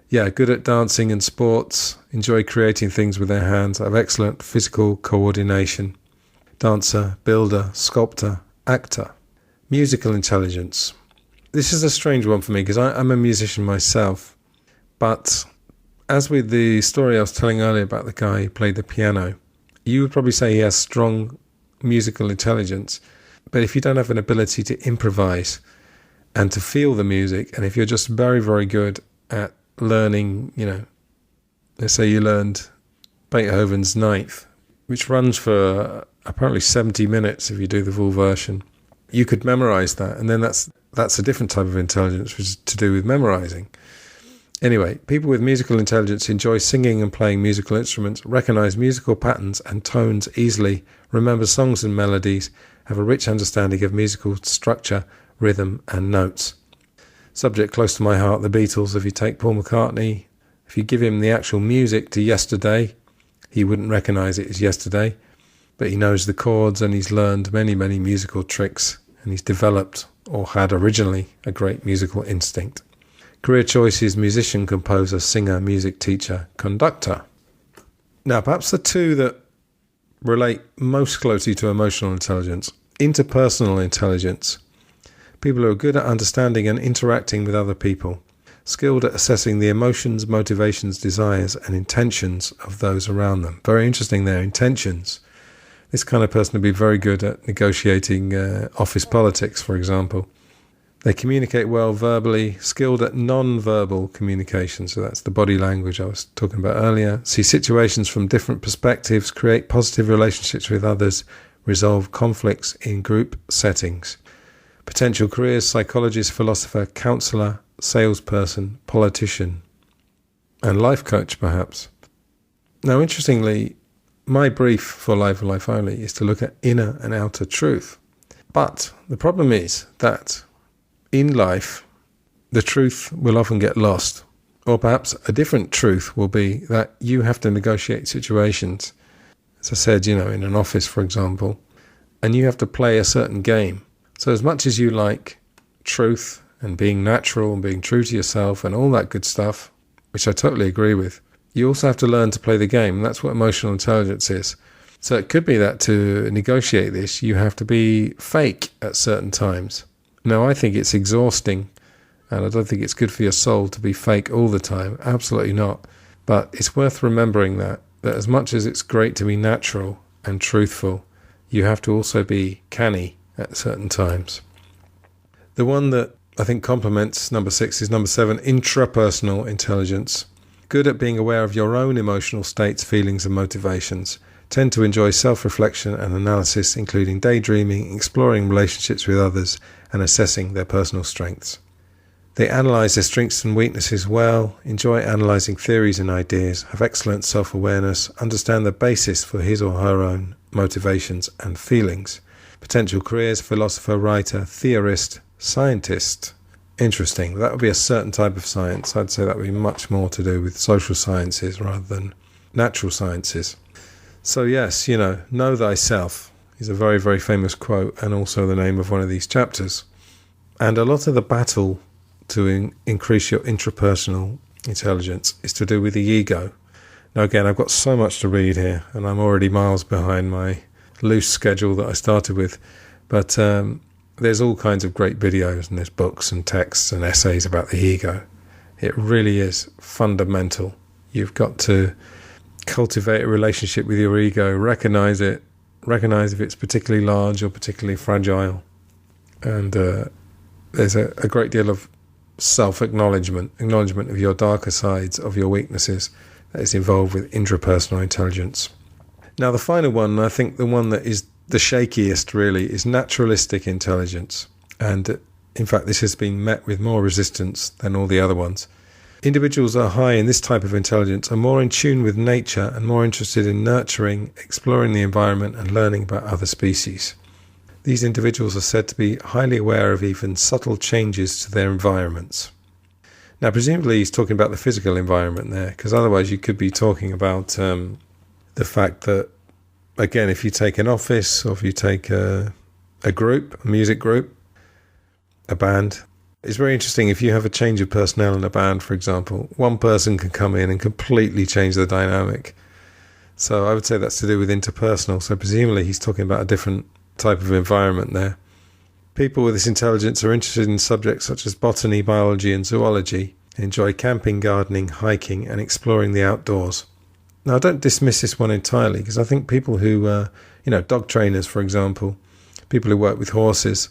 Yeah, good at dancing and sports, enjoy creating things with their hands, have excellent physical coordination. Dancer, builder, sculptor, actor. Musical intelligence. This is a strange one for me because I'm a musician myself, but as with the story I was telling earlier about the guy who played the piano, you would probably say he has strong musical intelligence, but if you don't have an ability to improvise and to feel the music, and if you're just very, very good at learning, let's say you learned Beethoven's Ninth, which runs for apparently 70 minutes if you do the full version, you could memorize that, and then that's a different type of intelligence, which is to do with memorizing. Anyway, people with musical intelligence enjoy singing and playing musical instruments, recognize musical patterns and tones easily, remember songs and melodies, have a rich understanding of musical structure, rhythm and notes. Subject close to my heart, the Beatles. If you take Paul McCartney, If you give him the actual music to Yesterday, he wouldn't recognize it as Yesterday, but he knows the chords and he's learned many, many musical tricks, and he's developed, or had originally, a great musical instinct. Career choices: musician, composer, singer, music teacher, conductor. Now, perhaps the two that relate most closely to emotional intelligence: interpersonal intelligence. People who are good at understanding and interacting with other people, skilled at assessing the emotions, motivations, desires, and intentions of those around them. Very interesting there, intentions. This kind of person would be very good at negotiating office politics, for example. They communicate well verbally, skilled at non-verbal communication, so that's the body language I was talking about earlier. See situations from different perspectives, create positive relationships with others, resolve conflicts in group settings. Potential careers: psychologist, philosopher, counsellor, salesperson, politician, and life coach, perhaps. Now, interestingly, my brief for Life and Life Only is to look at inner and outer truth. But the problem is that in life, the truth will often get lost. Or perhaps a different truth will be that you have to negotiate situations, as I said, in an office, for example, and you have to play a certain game. So as much as you like truth and being natural and being true to yourself and all that good stuff, which I totally agree with, you also have to learn to play the game. And that's what emotional intelligence is. So it could be that to negotiate this, you have to be fake at certain times. Now, I think it's exhausting, and I don't think it's good for your soul to be fake all the time. Absolutely not. But it's worth remembering that as much as it's great to be natural and truthful, you have to also be canny at certain times. The one that I think complements number 6 is number 7, intrapersonal intelligence. Good at being aware of your own emotional states, feelings and motivations. Tend to enjoy self-reflection and analysis, including daydreaming, exploring relationships with others, and assessing their personal strengths. They analyse their strengths and weaknesses well, enjoy analysing theories and ideas, have excellent self-awareness, understand the basis for his or her own motivations and feelings. Potential careers: philosopher, writer, theorist, scientist. Interesting. That would be a certain type of science. I'd say that would be much more to do with social sciences rather than natural sciences. So yes, know thyself is a very, very famous quote, and also the name of one of these chapters. And a lot of the battle to increase your intrapersonal intelligence is to do with the ego. Now again, I've got so much to read here, and I'm already miles behind my loose schedule that I started with. But there's all kinds of great videos, and there's books and texts and essays about the ego. It really is fundamental. You've got to cultivate a relationship with your ego, recognize it, recognize if it's particularly large or particularly fragile. And there's a great deal of self-acknowledgement, acknowledgement of your darker sides, of your weaknesses, that is involved with intrapersonal intelligence. Now the final one, I think the one that is the shakiest really, is naturalistic intelligence. And in fact, this has been met with more resistance than all the other ones. Individuals are high in this type of intelligence are more in tune with nature and more interested in nurturing, exploring the environment and learning about other species. These individuals are said to be highly aware of even subtle changes to their environments. Now, presumably he's talking about the physical environment there, because otherwise you could be talking about the fact that, again, if you take an office or if you take a group, a music group, a band, it's very interesting. If you have a change of personnel in a band, for example, one person can come in and completely change the dynamic. So I would say that's to do with interpersonal. So presumably he's talking about a different type of environment there. People with this intelligence are interested in subjects such as botany, biology and zoology, enjoy camping, gardening, hiking and exploring the outdoors. Now, I don't dismiss this one entirely, because I think people who, dog trainers, for example, people who work with horses,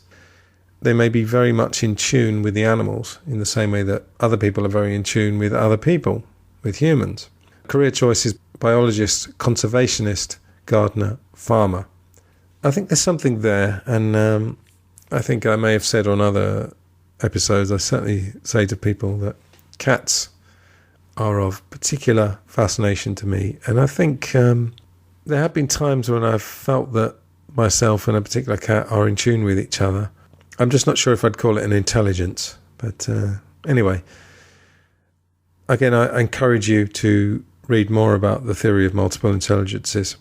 they may be very much in tune with the animals in the same way that other people are very in tune with other people, with humans. Career choices: biologist, conservationist, gardener, farmer. I think there's something there, and I think I may have said on other episodes, I certainly say to people that cats are of particular fascination to me. And I think there have been times when I've felt that myself and a particular cat are in tune with each other. I'm just not sure if I'd call it an intelligence. But anyway, again, I encourage you to read more about the theory of multiple intelligences.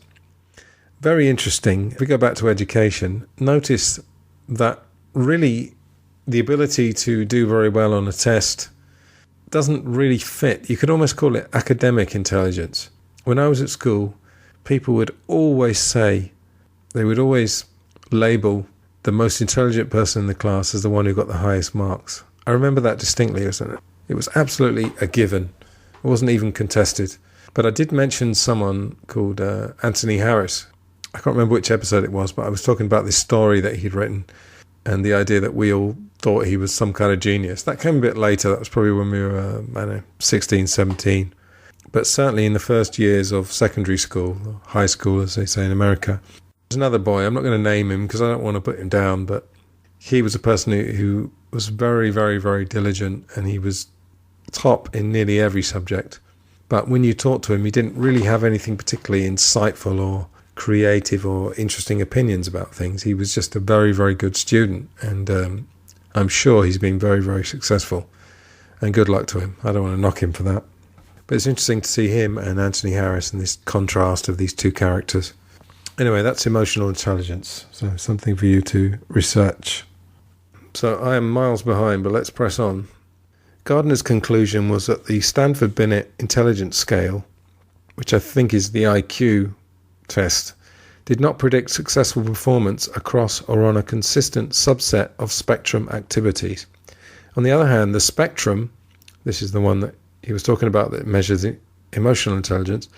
Very interesting. If we go back to education, notice that really the ability to do very well on a test doesn't really fit. You could almost call it academic intelligence. When I was at school, people would always say, they would always label the most intelligent person in the class as the one who got the highest marks. I remember that distinctly. It was absolutely a given. It wasn't even contested. But I did mention someone called Antony Harris. I can't remember which episode it was, but I was talking about this story that he'd written and the idea that we all thought he was some kind of genius. That came a bit later. That was probably when we were, 16, 17. But certainly in the first years of secondary school, or high school, as they say in America, there's another boy. I'm not going to name him because I don't want to put him down, but he was a person who was very, very, very diligent, and he was top in nearly every subject. But when you talked to him, he didn't really have anything particularly insightful or creative or interesting opinions about things. He was just a very, very good student, and I'm sure he's been very, very successful, and good luck to him. I don't want to knock him for that. But it's interesting to see him and Antony Harris and this contrast of these two characters. Anyway, that's emotional intelligence, so something for you to research. So I am miles behind, but let's press on. Gardner's conclusion was that the Stanford-Binet intelligence scale, which I think is the IQ test, did not predict successful performance across or on a consistent subset of spectrum activities. On the other hand, the spectrum, this is the one that he was talking about that measures emotional intelligence,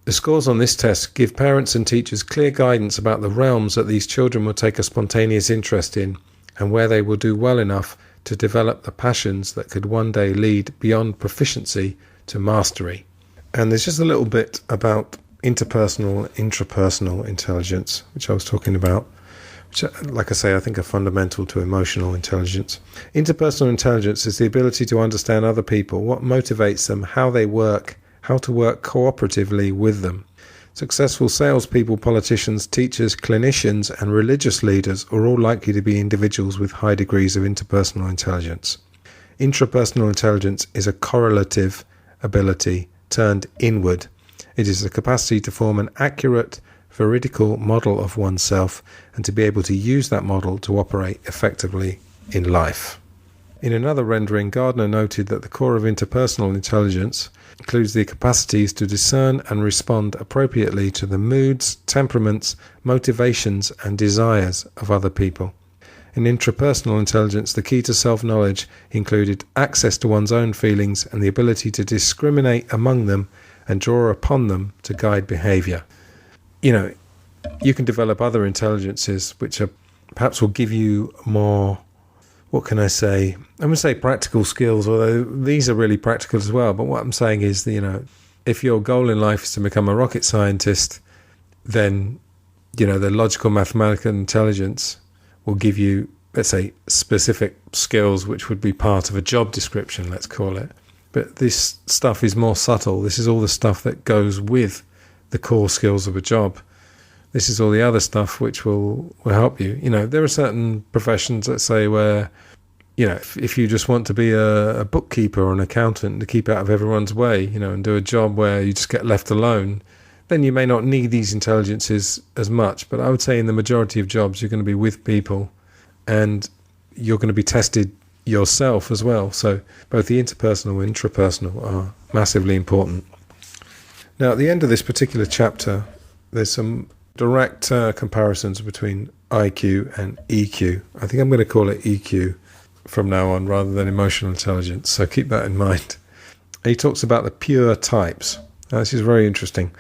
the scores on this test give parents and teachers clear guidance about the realms that these children will take a spontaneous interest in and where they will do well enough to develop the passions that could one day lead beyond proficiency to mastery. And there's just a little bit about interpersonal, intrapersonal intelligence, which I was talking about, which, like I say, I think are fundamental to emotional intelligence. Interpersonal intelligence is the ability to understand other people, what motivates them, how they work, how to work cooperatively with them. Successful salespeople, politicians, teachers, clinicians, and religious leaders are all likely to be individuals with high degrees of interpersonal intelligence. Intrapersonal intelligence is a correlative ability turned inward. It is the capacity to form an accurate, veridical model of oneself and to be able to use that model to operate effectively in life. In another rendering, Gardner noted that the core of interpersonal intelligence includes the capacities to discern and respond appropriately to the moods, temperaments, motivations, and desires of other people. In intrapersonal intelligence, the key to self-knowledge included access to one's own feelings and the ability to discriminate among them and draw upon them to guide behavior. You know, you can develop other intelligences which are perhaps will give you more, what can I say? I'm going to say practical skills, although these are really practical as well. But what I'm saying is that, you know, if your goal in life is to become a rocket scientist, then, you know, the logical mathematical intelligence will give you, let's say, specific skills which would be part of a job description, let's call it. But this stuff is more subtle. This is all the stuff that goes with the core skills of a job. This is all the other stuff which will help you. You know, there are certain professions, let's say, where, you know, if you just want to be a bookkeeper or an accountant to keep out of everyone's way, you know, and do a job where you just get left alone, then you may not need these intelligences as much. But I would say in the majority of jobs, you're going to be with people and you're going to be tested yourself as well. So both the interpersonal and intrapersonal are massively important. Now, at the end of this particular chapter, there's some direct comparisons between IQ and EQ. I think I'm going to call it EQ from now on rather than emotional intelligence, so keep that in mind. He talks about the pure types. Now, this is very interesting.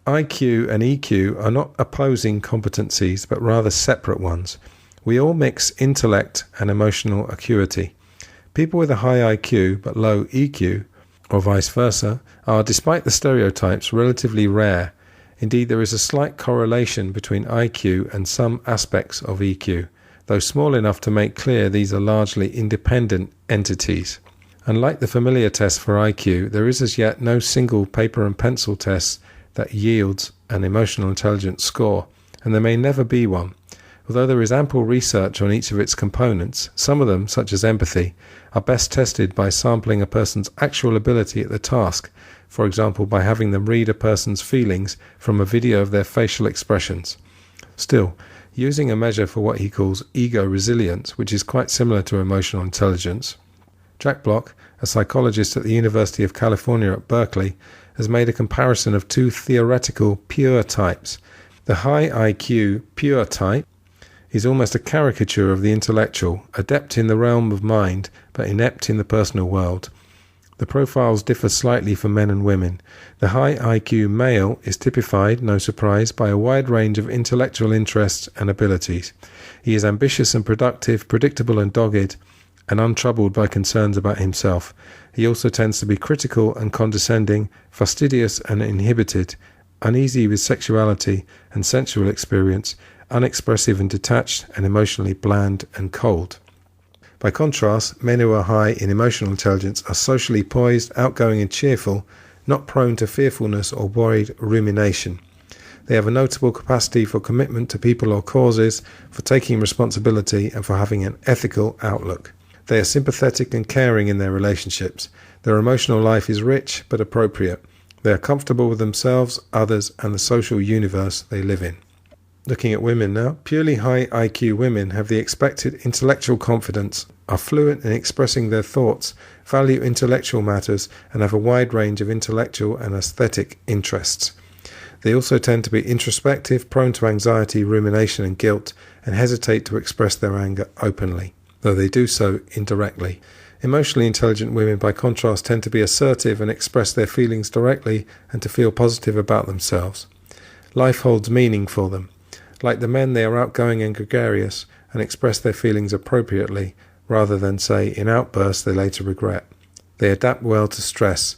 IQ and EQ are not opposing competencies, but rather separate ones. We all mix intellect and emotional acuity. People with a high IQ but low EQ, or vice versa, are, despite the stereotypes, relatively rare. Indeed, there is a slight correlation between IQ and some aspects of EQ, though small enough to make clear these are largely independent entities. Unlike the familiar test for IQ, there is as yet no single paper and pencil test that yields an emotional intelligence score, and there may never be one. Although there is ample research on each of its components, some of them, such as empathy, are best tested by sampling a person's actual ability at the task, for example by having them read a person's feelings from a video of their facial expressions. Still, using a measure for what he calls ego resilience, which is quite similar to emotional intelligence, Jack Block, a psychologist at the University of California at Berkeley, has made a comparison of two theoretical pure types. The high IQ pure type is almost a caricature of the intellectual, adept in the realm of mind, but inept in the personal world. The profiles differ slightly for men and women. The high IQ male is typified, no surprise, by a wide range of intellectual interests and abilities. He is ambitious and productive, predictable and dogged, and untroubled by concerns about himself. He also tends to be critical and condescending, fastidious and inhibited, uneasy with sexuality and sensual experience, unexpressive and detached, and emotionally bland and cold. By contrast, men who are high in emotional intelligence are socially poised, outgoing and cheerful, not prone to fearfulness or worried rumination. They have a notable capacity for commitment to people or causes, for taking responsibility, and for having an ethical outlook. They are sympathetic and caring in their relationships. Their emotional life is rich but appropriate. They are comfortable with themselves, others, and the social universe they live in. Looking at women now, purely high IQ women have the expected intellectual confidence, are fluent in expressing their thoughts, value intellectual matters, and have a wide range of intellectual and aesthetic interests. They also tend to be introspective, prone to anxiety, rumination, and guilt, and hesitate to express their anger openly, though they do so indirectly. Emotionally intelligent women, by contrast, tend to be assertive and express their feelings directly and to feel positive about themselves. Life holds meaning for them. Like the men, they are outgoing and gregarious and express their feelings appropriately, rather than, say, in outbursts they later regret. They adapt well to stress.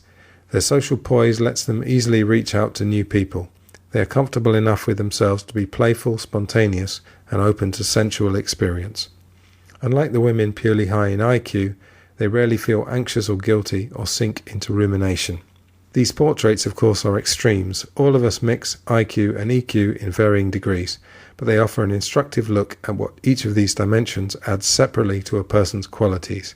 Their social poise lets them easily reach out to new people. They are comfortable enough with themselves to be playful, spontaneous, and open to sensual experience. Unlike the women purely high in IQ, they rarely feel anxious or guilty or sink into rumination. These portraits, of course, are extremes. All of us mix IQ and EQ in varying degrees, but they offer an instructive look at what each of these dimensions adds separately to a person's qualities.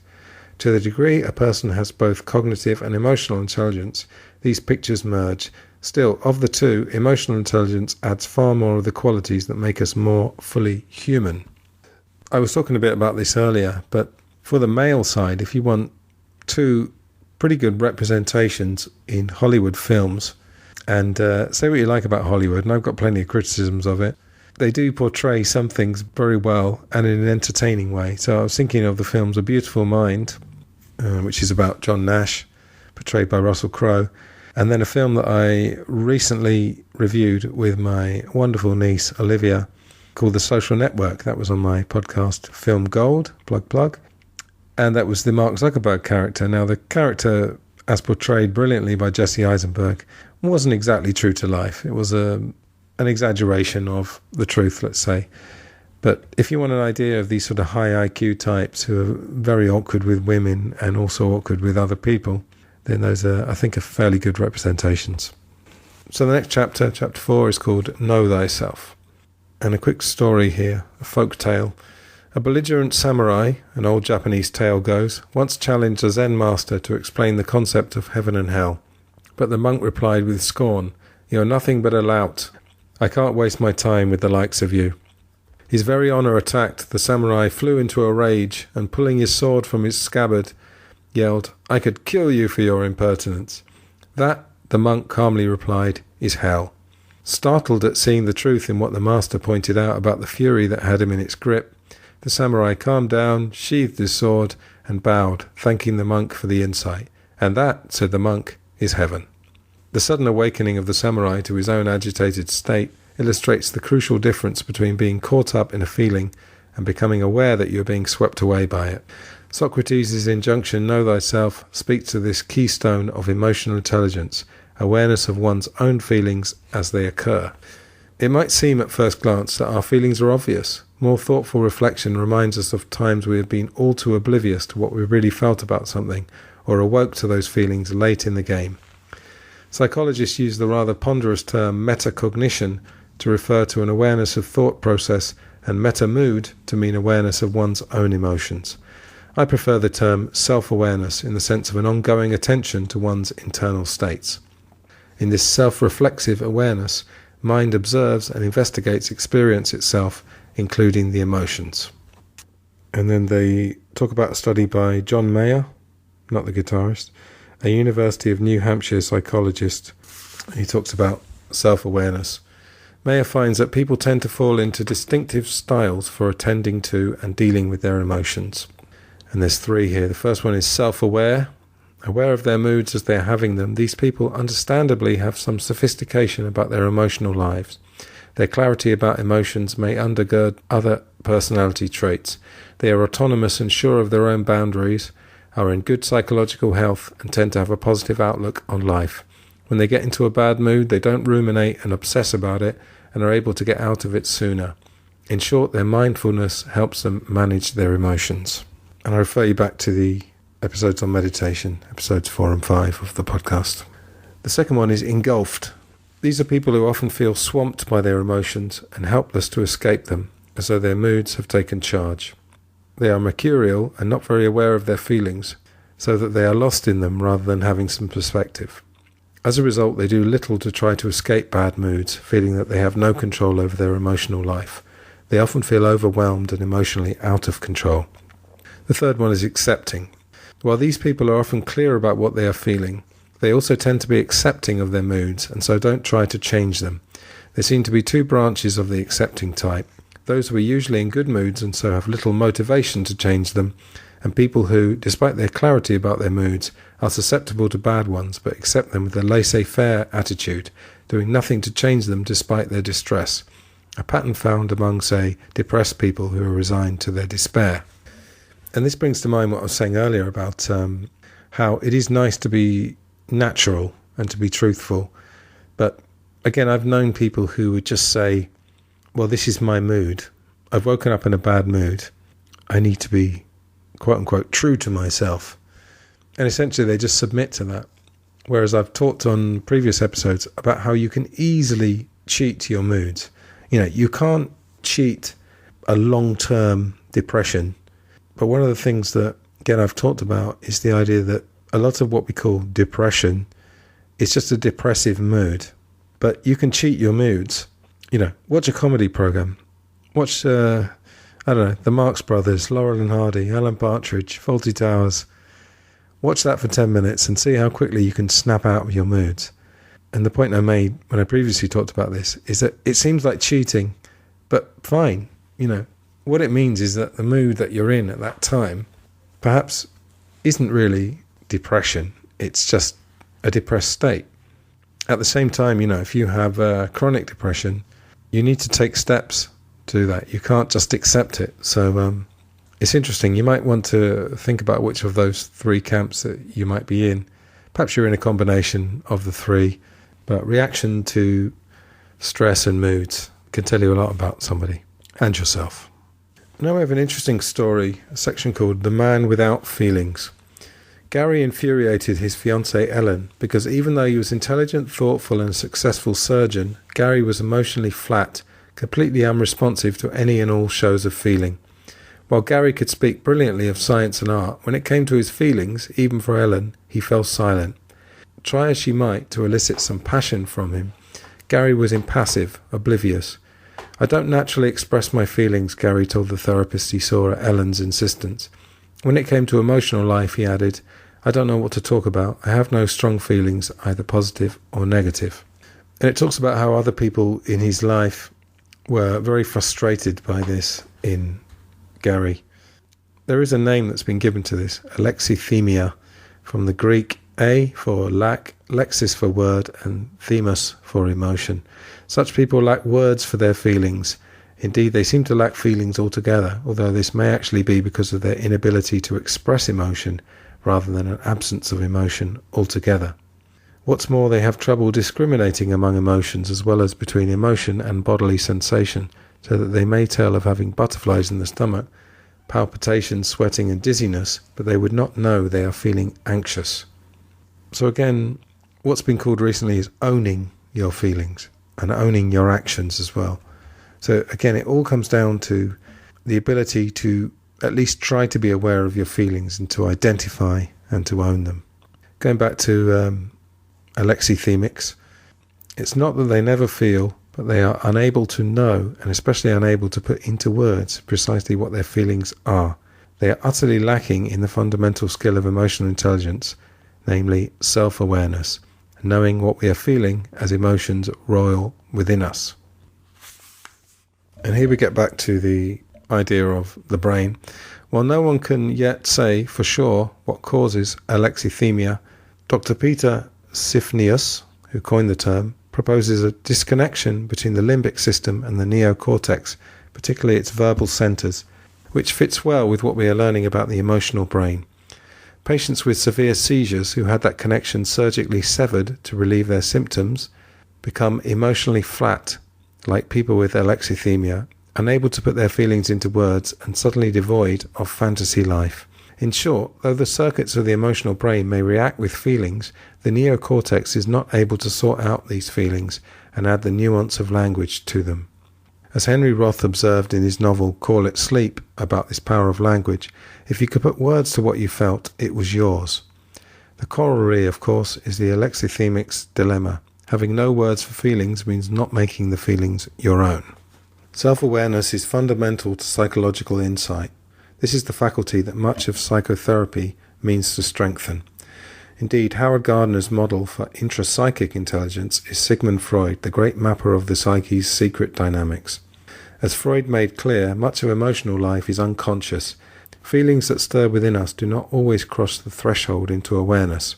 To the degree a person has both cognitive and emotional intelligence, these pictures merge. Still, of the two, emotional intelligence adds far more of the qualities that make us more fully human. I was talking a bit about this earlier, but for the male side, if you want two pretty good representations in Hollywood films, and say what you like about Hollywood, and I've got plenty of criticisms of it, they do portray some things very well and in an entertaining way. So I was thinking of the films A Beautiful Mind, which is about John Nash, portrayed by Russell Crowe, and then a film that I recently reviewed with my wonderful niece Olivia called The Social Network. That was on my podcast Film Gold, plug. And that was the Mark Zuckerberg character. Now, the character, as portrayed brilliantly by Jesse Eisenberg, wasn't exactly true to life. It was an exaggeration of the truth, let's say. But if you want an idea of these sort of high IQ types who are very awkward with women and also awkward with other people, then those are, I think, are fairly good representations. So the next chapter, chapter 4, is called Know Thyself. And a quick story here, a folk tale. A belligerent samurai, an old Japanese tale goes, once challenged a Zen master to explain the concept of heaven and hell. But the monk replied with scorn, "You're nothing but a lout. I can't waste my time with the likes of you." His very honour attacked, the samurai flew into a rage, and pulling his sword from his scabbard, yelled, "I could kill you for your impertinence." "That," the monk calmly replied, "is hell." Startled at seeing the truth in what the master pointed out about the fury that had him in its grip, the samurai calmed down, sheathed his sword, and bowed, thanking the monk for the insight. "And that," said the monk, "is heaven." The sudden awakening of the samurai to his own agitated state illustrates the crucial difference between being caught up in a feeling and becoming aware that you are being swept away by it. Socrates' injunction, "Know thyself," speaks to this keystone of emotional intelligence, awareness of one's own feelings as they occur. It might seem at first glance that our feelings are obvious. More thoughtful reflection reminds us of times we have been all too oblivious to what we really felt about something, or awoke to those feelings late in the game. Psychologists use the rather ponderous term metacognition to refer to an awareness of thought process and meta-mood to mean awareness of one's own emotions. I prefer the term self-awareness in the sense of an ongoing attention to one's internal states. In this self-reflexive awareness, mind observes and investigates experience itself, including the emotions. And then they talk about a study by John Mayer, not the guitarist, a University of New Hampshire psychologist. He talks about self-awareness. Mayer finds that people tend to fall into distinctive styles for attending to and dealing with their emotions. And there's three here. The first one is self-aware, aware of their moods as they're having them. These people understandably have some sophistication about their emotional lives. Their clarity about emotions may undergird other personality traits. They are autonomous and sure of their own boundaries, are in good psychological health, and tend to have a positive outlook on life. When they get into a bad mood, they don't ruminate and obsess about it, and are able to get out of it sooner. In short, their mindfulness helps them manage their emotions. And I refer you back to the episodes on meditation, episodes 4 and 5 of the podcast. The second one is engulfed. These are people who often feel swamped by their emotions and helpless to escape them, as though their moods have taken charge. They are mercurial and not very aware of their feelings, so that they are lost in them rather than having some perspective. As a result, they do little to try to escape bad moods, feeling that they have no control over their emotional life. They often feel overwhelmed and emotionally out of control. The third one is accepting. While these people are often clear about what they are feeling, they also tend to be accepting of their moods, and so don't try to change them. There seem to be two branches of the accepting type: those who are usually in good moods and so have little motivation to change them, and people who, despite their clarity about their moods, are susceptible to bad ones but accept them with a laissez-faire attitude, doing nothing to change them despite their distress. A pattern found among, say, depressed people who are resigned to their despair. And this brings to mind what I was saying earlier about how it is nice to be natural and to be truthful. But again, I've known people who would just say, well, this is my mood. I've woken up in a bad mood. I need to be, quote unquote, true to myself. And essentially they just submit to that. Whereas I've talked on previous episodes about how you can easily cheat your moods. You know, you can't cheat a long-term depression. But one of the things that, again, I've talked about is the idea that a lot of what we call depression is just a depressive mood. But you can cheat your moods. You know, watch a comedy program. Watch, I don't know, the Marx Brothers, Laurel and Hardy, Alan Partridge, Fawlty Towers. Watch that for 10 minutes and see how quickly you can snap out of your moods. And the point I made when I previously talked about this is that it seems like cheating, but fine. You know, what it means is that the mood that you're in at that time perhaps isn't really depression. It's just a depressed state. At the same time, you know, if you have chronic depression, you need to take steps to do that. You can't just accept it. So it's interesting. You might want to think about which of those three camps that you might be in. Perhaps you're in a combination of the three, but reaction to stress and moods can tell you a lot about somebody and yourself. Now we have an interesting story, a section called The Man Without Feelings. Gary infuriated his fiancée Ellen because even though he was intelligent, thoughtful and a successful surgeon, Gary was emotionally flat, completely unresponsive to any and all shows of feeling. While Gary could speak brilliantly of science and art, when it came to his feelings, even for Ellen, he fell silent. Try as she might to elicit some passion from him, Gary was impassive, oblivious. I don't naturally express my feelings, Gary told the therapist he saw at Ellen's insistence. When it came to emotional life, he added, I don't know what to talk about. I have no strong feelings, either positive or negative. And it talks about how other people in his life were very frustrated by this in Gary. There is a name that's been given to this, alexithymia, from the Greek a for lack, lexis for word, and themos for emotion. Such people lack words for their feelings. Indeed, they seem to lack feelings altogether, although this may actually be because of their inability to express emotion rather than an absence of emotion altogether. What's more, they have trouble discriminating among emotions as well as between emotion and bodily sensation, so that they may tell of having butterflies in the stomach, palpitations, sweating and dizziness, but they would not know they are feeling anxious. So again, what's been called recently is owning your feelings and owning your actions as well. So again, it all comes down to the ability to at least try to be aware of your feelings and to identify and to own them. Going back to alexithemics, it's not that they never feel, but they are unable to know, and especially unable to put into words precisely what their feelings are. They are utterly lacking in the fundamental skill of emotional intelligence, namely self-awareness, knowing what we are feeling as emotions roil within us. And here we get back to the idea of the brain. While no one can yet say for sure what causes alexithymia, Dr. Peter Sifnius, who coined the term, proposes a disconnection between the limbic system and the neocortex, particularly its verbal centers, which fits well with what we are learning about the emotional brain. Patients with severe seizures who had that connection surgically severed to relieve their symptoms become emotionally flat, like people with alexithymia, unable to put their feelings into words and suddenly devoid of fantasy life. In short, though the circuits of the emotional brain may react with feelings, the neocortex is not able to sort out these feelings and add the nuance of language to them. As Henry Roth observed in his novel Call It Sleep about this power of language, if you could put words to what you felt, it was yours. The corollary, of course, is the alexithemic's dilemma. Having no words for feelings means not making the feelings your own. Self-awareness is fundamental to psychological insight. This is the faculty that much of psychotherapy means to strengthen. Indeed, Howard Gardner's model for intrapsychic intelligence is Sigmund Freud, the great mapper of the psyche's secret dynamics. As Freud made clear, much of emotional life is unconscious. Feelings that stir within us do not always cross the threshold into awareness.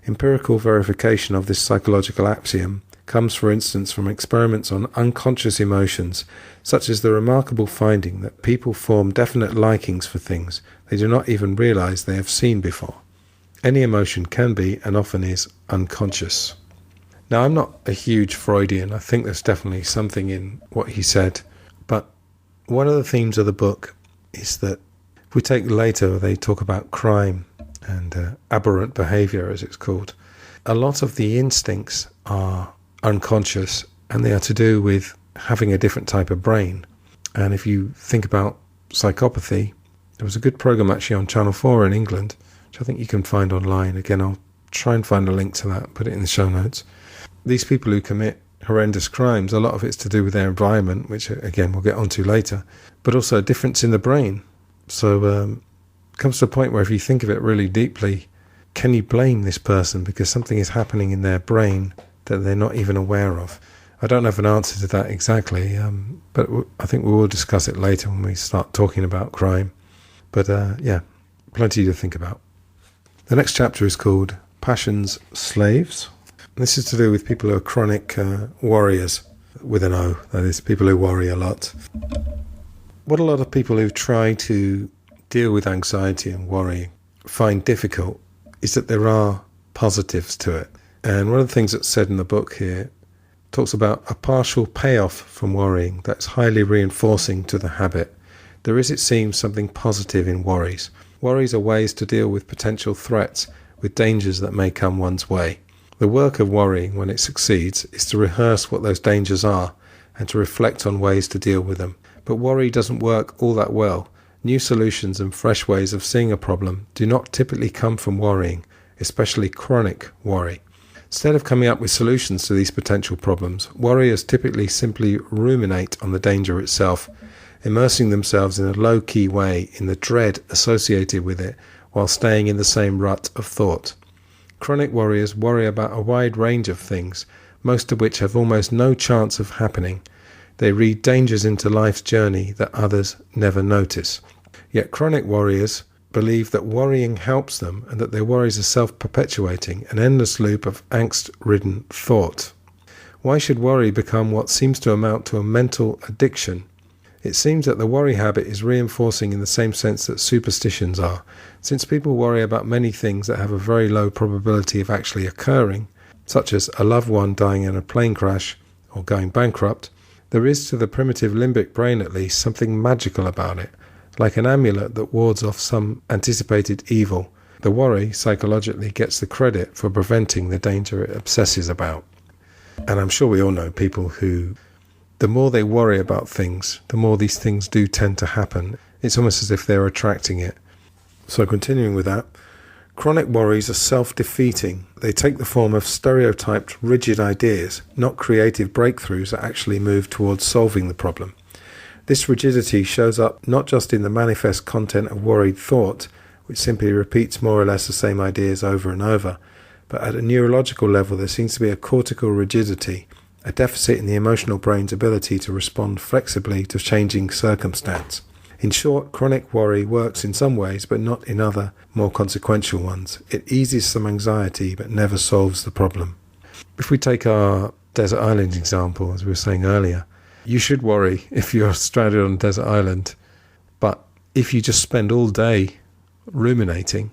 Empirical verification of this psychological axiom comes, for instance, from experiments on unconscious emotions, such as the remarkable finding that people form definite likings for things they do not even realize they have seen before. Any emotion can be, and often is, unconscious. Now, I'm not a huge Freudian. I think there's definitely something in what he said. But one of the themes of the book is that if we take later, they talk about crime and aberrant behavior, as it's called. A lot of the instincts are unconscious, and they are to do with having a different type of brain. And if you think about psychopathy, there was a good program actually on Channel 4 in England, which I think you can find online. Again, I'll try and find a link to that, put it in the show notes. These people who commit horrendous crimes, a lot of it's to do with their environment, which again we'll get onto later, but also a difference in the brain. So it comes to a point where if you think of it really deeply, can you blame this person because something is happening in their brain that they're not even aware of? I don't have an answer to that exactly, but I think we will discuss it later when we start talking about crime. But yeah, plenty to think about. The next chapter is called Passion's Slaves. This is to do with people who are chronic warriors, with an O, that is, people who worry a lot. What a lot of people who try to deal with anxiety and worry find difficult is that there are positives to it. And one of the things that's said in the book here talks about a partial payoff from worrying that's highly reinforcing to the habit. There is, it seems, something positive in worries. Worries are ways to deal with potential threats, with dangers that may come one's way. The work of worrying, when it succeeds, is to rehearse what those dangers are and to reflect on ways to deal with them. But worry doesn't work all that well. New solutions and fresh ways of seeing a problem do not typically come from worrying, especially chronic worry. Instead of coming up with solutions to these potential problems, worriers typically simply ruminate on the danger itself, immersing themselves in a low-key way in the dread associated with it while staying in the same rut of thought. Chronic worriers worry about a wide range of things, most of which have almost no chance of happening. They read dangers into life's journey that others never notice. Yet chronic worriers believe that worrying helps them and that their worries are self-perpetuating, an endless loop of angst-ridden thought. Why should worry become what seems to amount to a mental addiction? It seems that the worry habit is reinforcing in the same sense that superstitions are. Since people worry about many things that have a very low probability of actually occurring, such as a loved one dying in a plane crash or going bankrupt, there is to the primitive limbic brain at least something magical about it. Like an amulet that wards off some anticipated evil, the worry psychologically gets the credit for preventing the danger it obsesses about. And I'm sure we all know people who the more they worry about things, the more these things do tend to happen. It's almost as if they're attracting it. So continuing with that, chronic worries are self-defeating. They take the form of stereotyped, rigid ideas, not creative breakthroughs that actually move towards solving the problem. This rigidity shows up not just in the manifest content of worried thought, which simply repeats more or less the same ideas over and over, but at a neurological level there seems to be a cortical rigidity, a deficit in the emotional brain's ability to respond flexibly to changing circumstance. In short, chronic worry works in some ways, but not in other, more consequential ones. It eases some anxiety, but never solves the problem. If we take our desert island example, as we were saying earlier, you should worry if you're stranded on a desert island, but if you just spend all day ruminating,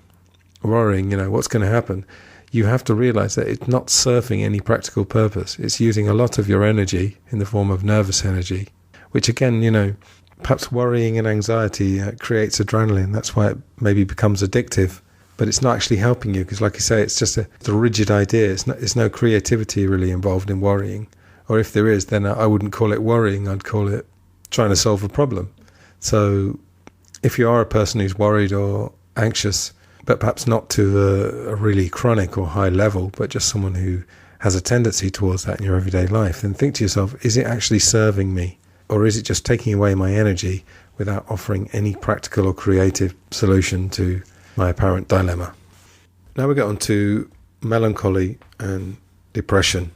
worrying, what's going to happen, you have to realize that it's not serving any practical purpose. It's using a lot of your energy in the form of nervous energy, which again, perhaps worrying and anxiety creates adrenaline. That's why it maybe becomes addictive, but it's not actually helping you because, like you say, it's just a rigid idea. It's no creativity really involved in worrying. Or if there is, then I wouldn't call it worrying. I'd call it trying to solve a problem. So if you are a person who's worried or anxious, but perhaps not to a really chronic or high level, but just someone who has a tendency towards that in your everyday life, then think to yourself, is it actually serving me? Or is it just taking away my energy without offering any practical or creative solution to my apparent dilemma? Now we get on to melancholy and depression.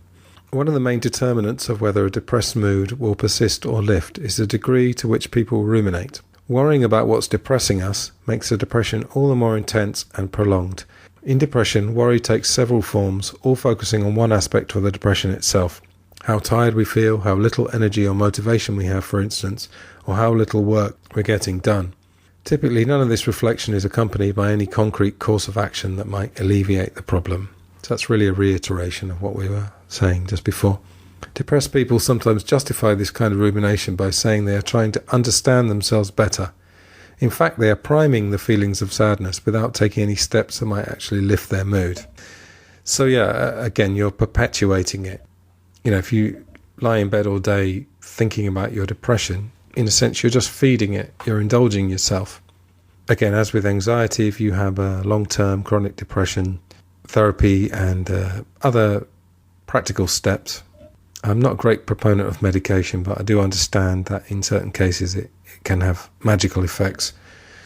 One of the main determinants of whether a depressed mood will persist or lift is the degree to which people ruminate. Worrying about what's depressing us makes the depression all the more intense and prolonged. In depression, worry takes several forms, all focusing on one aspect of the depression itself. How tired we feel, how little energy or motivation we have, for instance, or how little work we're getting done. Typically, none of this reflection is accompanied by any concrete course of action that might alleviate the problem. So that's really a reiteration of what we were saying just before. Depressed people sometimes justify this kind of rumination by saying they are trying to understand themselves better. In fact, they are priming the feelings of sadness without taking any steps that might actually lift their mood. So again, you're perpetuating it. If you lie in bed all day thinking about your depression, in a sense, you're just feeding it. You're indulging yourself. Again, as with anxiety, if you have a long-term chronic depression, therapy and other practical steps. I'm not a great proponent of medication, but I do understand that in certain cases it can have magical effects.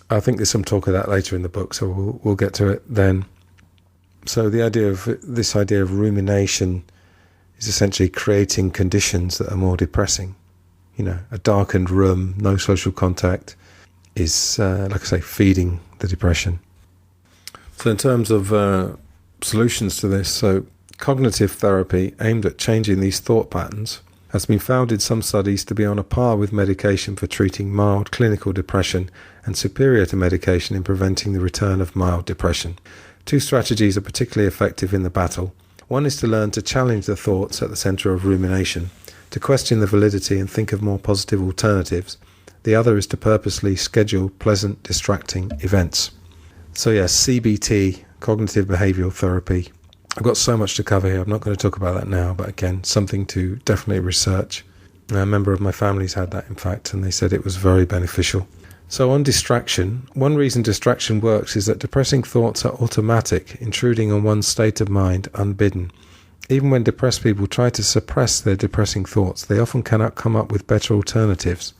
I think there's some talk of that later in the book, so we'll get to it then. So the idea of rumination is essentially creating conditions that are more depressing. A darkened room, no social contact is, like I say, feeding the depression. So in terms of solutions to this, so cognitive therapy aimed at changing these thought patterns has been found in some studies to be on a par with medication for treating mild clinical depression and superior to medication in preventing the return of mild depression. Two strategies are particularly effective in the battle. One is to learn to challenge the thoughts at the centre of rumination, to question the validity and think of more positive alternatives. The other is to purposely schedule pleasant, distracting events. So CBT, cognitive behavioural therapy. I've got so much to cover here, I'm not going to talk about that now, but again, something to definitely research. A member of my family's had that, in fact, and they said it was very beneficial. So on distraction, one reason distraction works is that depressing thoughts are automatic, intruding on one's state of mind unbidden. Even when depressed people try to suppress their depressing thoughts, they often cannot come up with better alternatives.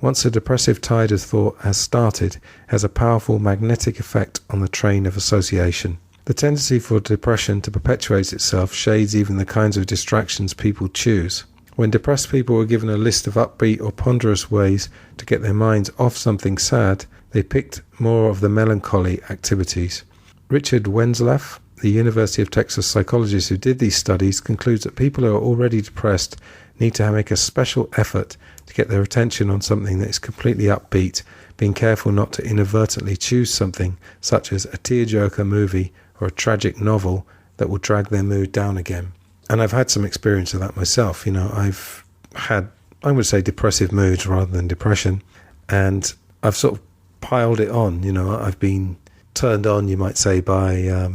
Once a depressive tide of thought has started, it has a powerful magnetic effect on the train of association. The tendency for depression to perpetuate itself shades even the kinds of distractions people choose. When depressed people were given a list of upbeat or ponderous ways to get their minds off something sad, they picked more of the melancholy activities. Richard Wenzlaff, the University of Texas psychologist who did these studies, concludes that people who are already depressed need to make a special effort to get their attention on something that is completely upbeat, being careful not to inadvertently choose something such as a tearjerker movie or a tragic novel that will drag their mood down again. And I've had some experience of that myself. I've had, I would say, depressive moods rather than depression, and I've sort of piled it on. I've been turned on, you might say, by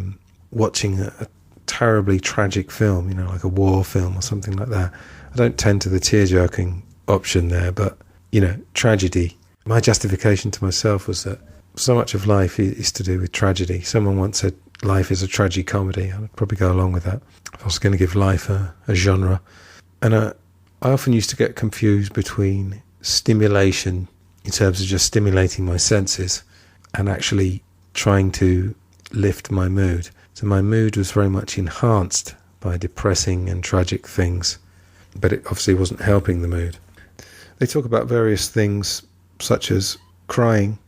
watching a terribly tragic film, like a war film or something like that. I don't tend to the tear-jerking option there, but, tragedy. My justification to myself was that so much of life is to do with tragedy. Someone once said life is a tragicomedy. I'd probably go along with that if I was going to give life a genre. And I often used to get confused between stimulation in terms of just stimulating my senses and actually trying to lift my mood. So my mood was very much enhanced by depressing and tragic things, but it obviously wasn't helping the mood. They talk about various things such as crying,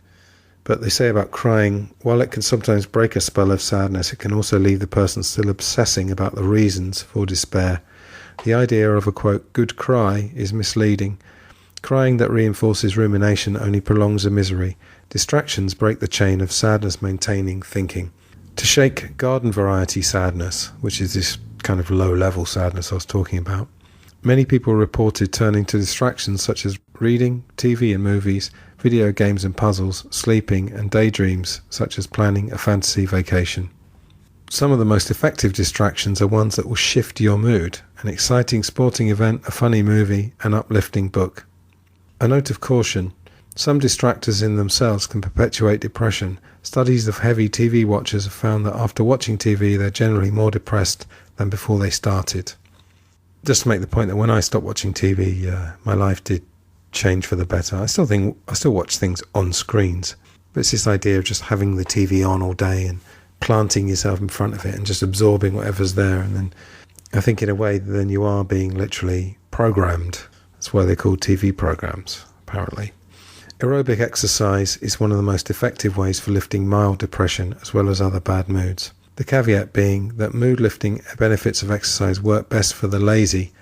but they say about crying, while it can sometimes break a spell of sadness, it can also leave the person still obsessing about the reasons for despair. The idea of a, quote, good cry is misleading. Crying that reinforces rumination only prolongs the misery. Distractions break the chain of sadness-maintaining thinking. To shake garden variety sadness, which is this kind of low-level sadness I was talking about, many people reported turning to distractions such as reading, TV and movies, video games and puzzles, sleeping, and daydreams such as planning a fantasy vacation. Some of the most effective distractions are ones that will shift your mood: an exciting sporting event, a funny movie, an uplifting book. A note of caution: some distractors in themselves can perpetuate depression. Studies of heavy TV watchers have found that after watching TV they're generally more depressed than before they started. Just to make the point that when I stopped watching TV, my life did change for the better. I still watch things on screens, but it's this idea of just having the TV on all day and planting yourself in front of it and just absorbing whatever's there. And then I think in a way then you are being literally programmed. That's why they're called TV programs, apparently. Aerobic exercise is one of the most effective ways for lifting mild depression as well as other bad moods. The caveat being that mood-lifting benefits of exercise work best for the lazy,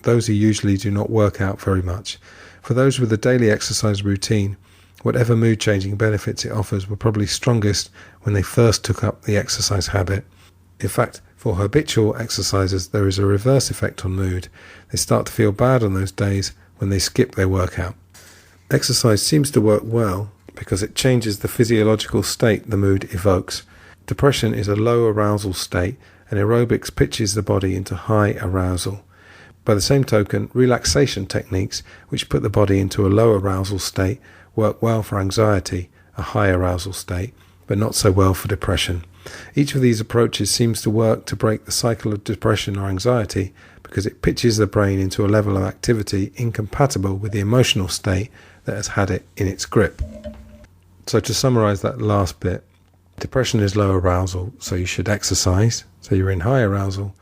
those who usually do not work out very much. For those with a daily exercise routine, whatever mood-changing benefits it offers were probably strongest when they first took up the exercise habit. In fact, for habitual exercisers, there is a reverse effect on mood. They start to feel bad on those days when they skip their workout. Exercise seems to work well because it changes the physiological state the mood evokes. Depression is a low arousal state, and aerobics pitches the body into high arousal. By the same token, relaxation techniques, which put the body into a low arousal state, work well for anxiety, a high arousal state, but not so well for depression. Each of these approaches seems to work to break the cycle of depression or anxiety because it pitches the brain into a level of activity incompatible with the emotional state that has had it in its grip. So to summarize that last bit, depression is low arousal, so you should exercise, so you're in high arousal.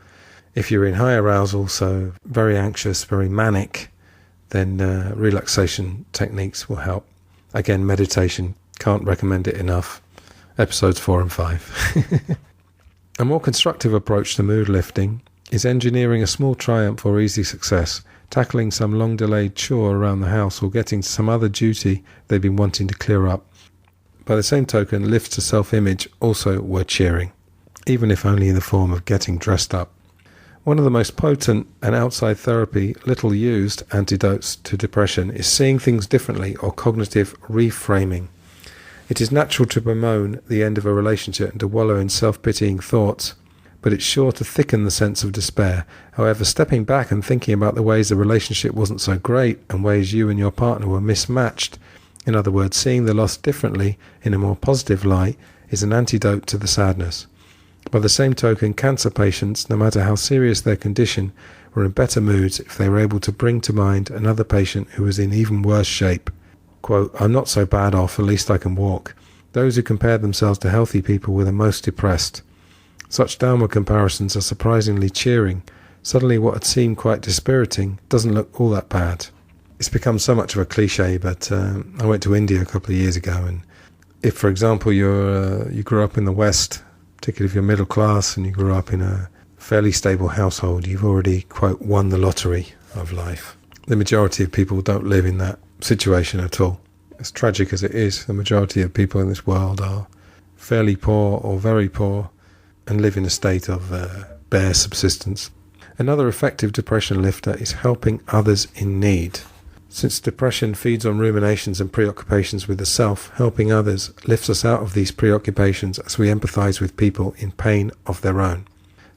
If you're in high arousal, so very anxious, very manic, then relaxation techniques will help. Again, meditation, can't recommend it enough. Episodes 4 and 5. A more constructive approach to mood lifting is engineering a small triumph or easy success, tackling some long-delayed chore around the house or getting to some other duty they've been wanting to clear up. By the same token, lifts to self-image also were cheering, even if only in the form of getting dressed up. One of the most potent and outside therapy, little used antidotes to depression is seeing things differently or cognitive reframing. It is natural to bemoan the end of a relationship and to wallow in self-pitying thoughts, but it's sure to thicken the sense of despair. However, stepping back and thinking about the ways the relationship wasn't so great and ways you and your partner were mismatched, in other words, seeing the loss differently in a more positive light, is an antidote to the sadness. By the same token, cancer patients, no matter how serious their condition, were in better moods if they were able to bring to mind another patient who was in even worse shape. Quote, "I'm not so bad off, at least I can walk." Those who compared themselves to healthy people were the most depressed. Such downward comparisons are surprisingly cheering. Suddenly what had seemed quite dispiriting doesn't look all that bad. It's become so much of a cliche, but I went to India a couple of years ago, and if, for example, you grew up in the West, particularly if you're middle class and you grew up in a fairly stable household, you've already, quote, won the lottery of life. The majority of people don't live in that situation at all. As tragic as it is, the majority of people in this world are fairly poor or very poor and live in a state of bare subsistence. Another effective depression lifter is helping others in need. Since depression feeds on ruminations and preoccupations with the self, helping others lifts us out of these preoccupations as we empathise with people in pain of their own.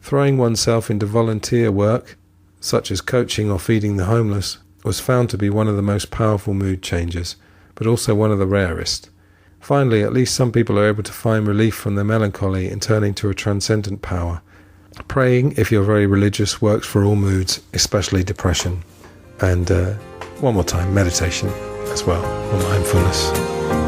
Throwing oneself into volunteer work, such as coaching or feeding the homeless, was found to be one of the most powerful mood changers, but also one of the rarest. Finally, at least some people are able to find relief from their melancholy in turning to a transcendent power. Praying, if you're very religious, works for all moods, especially depression. And one more time, meditation as well, or mindfulness.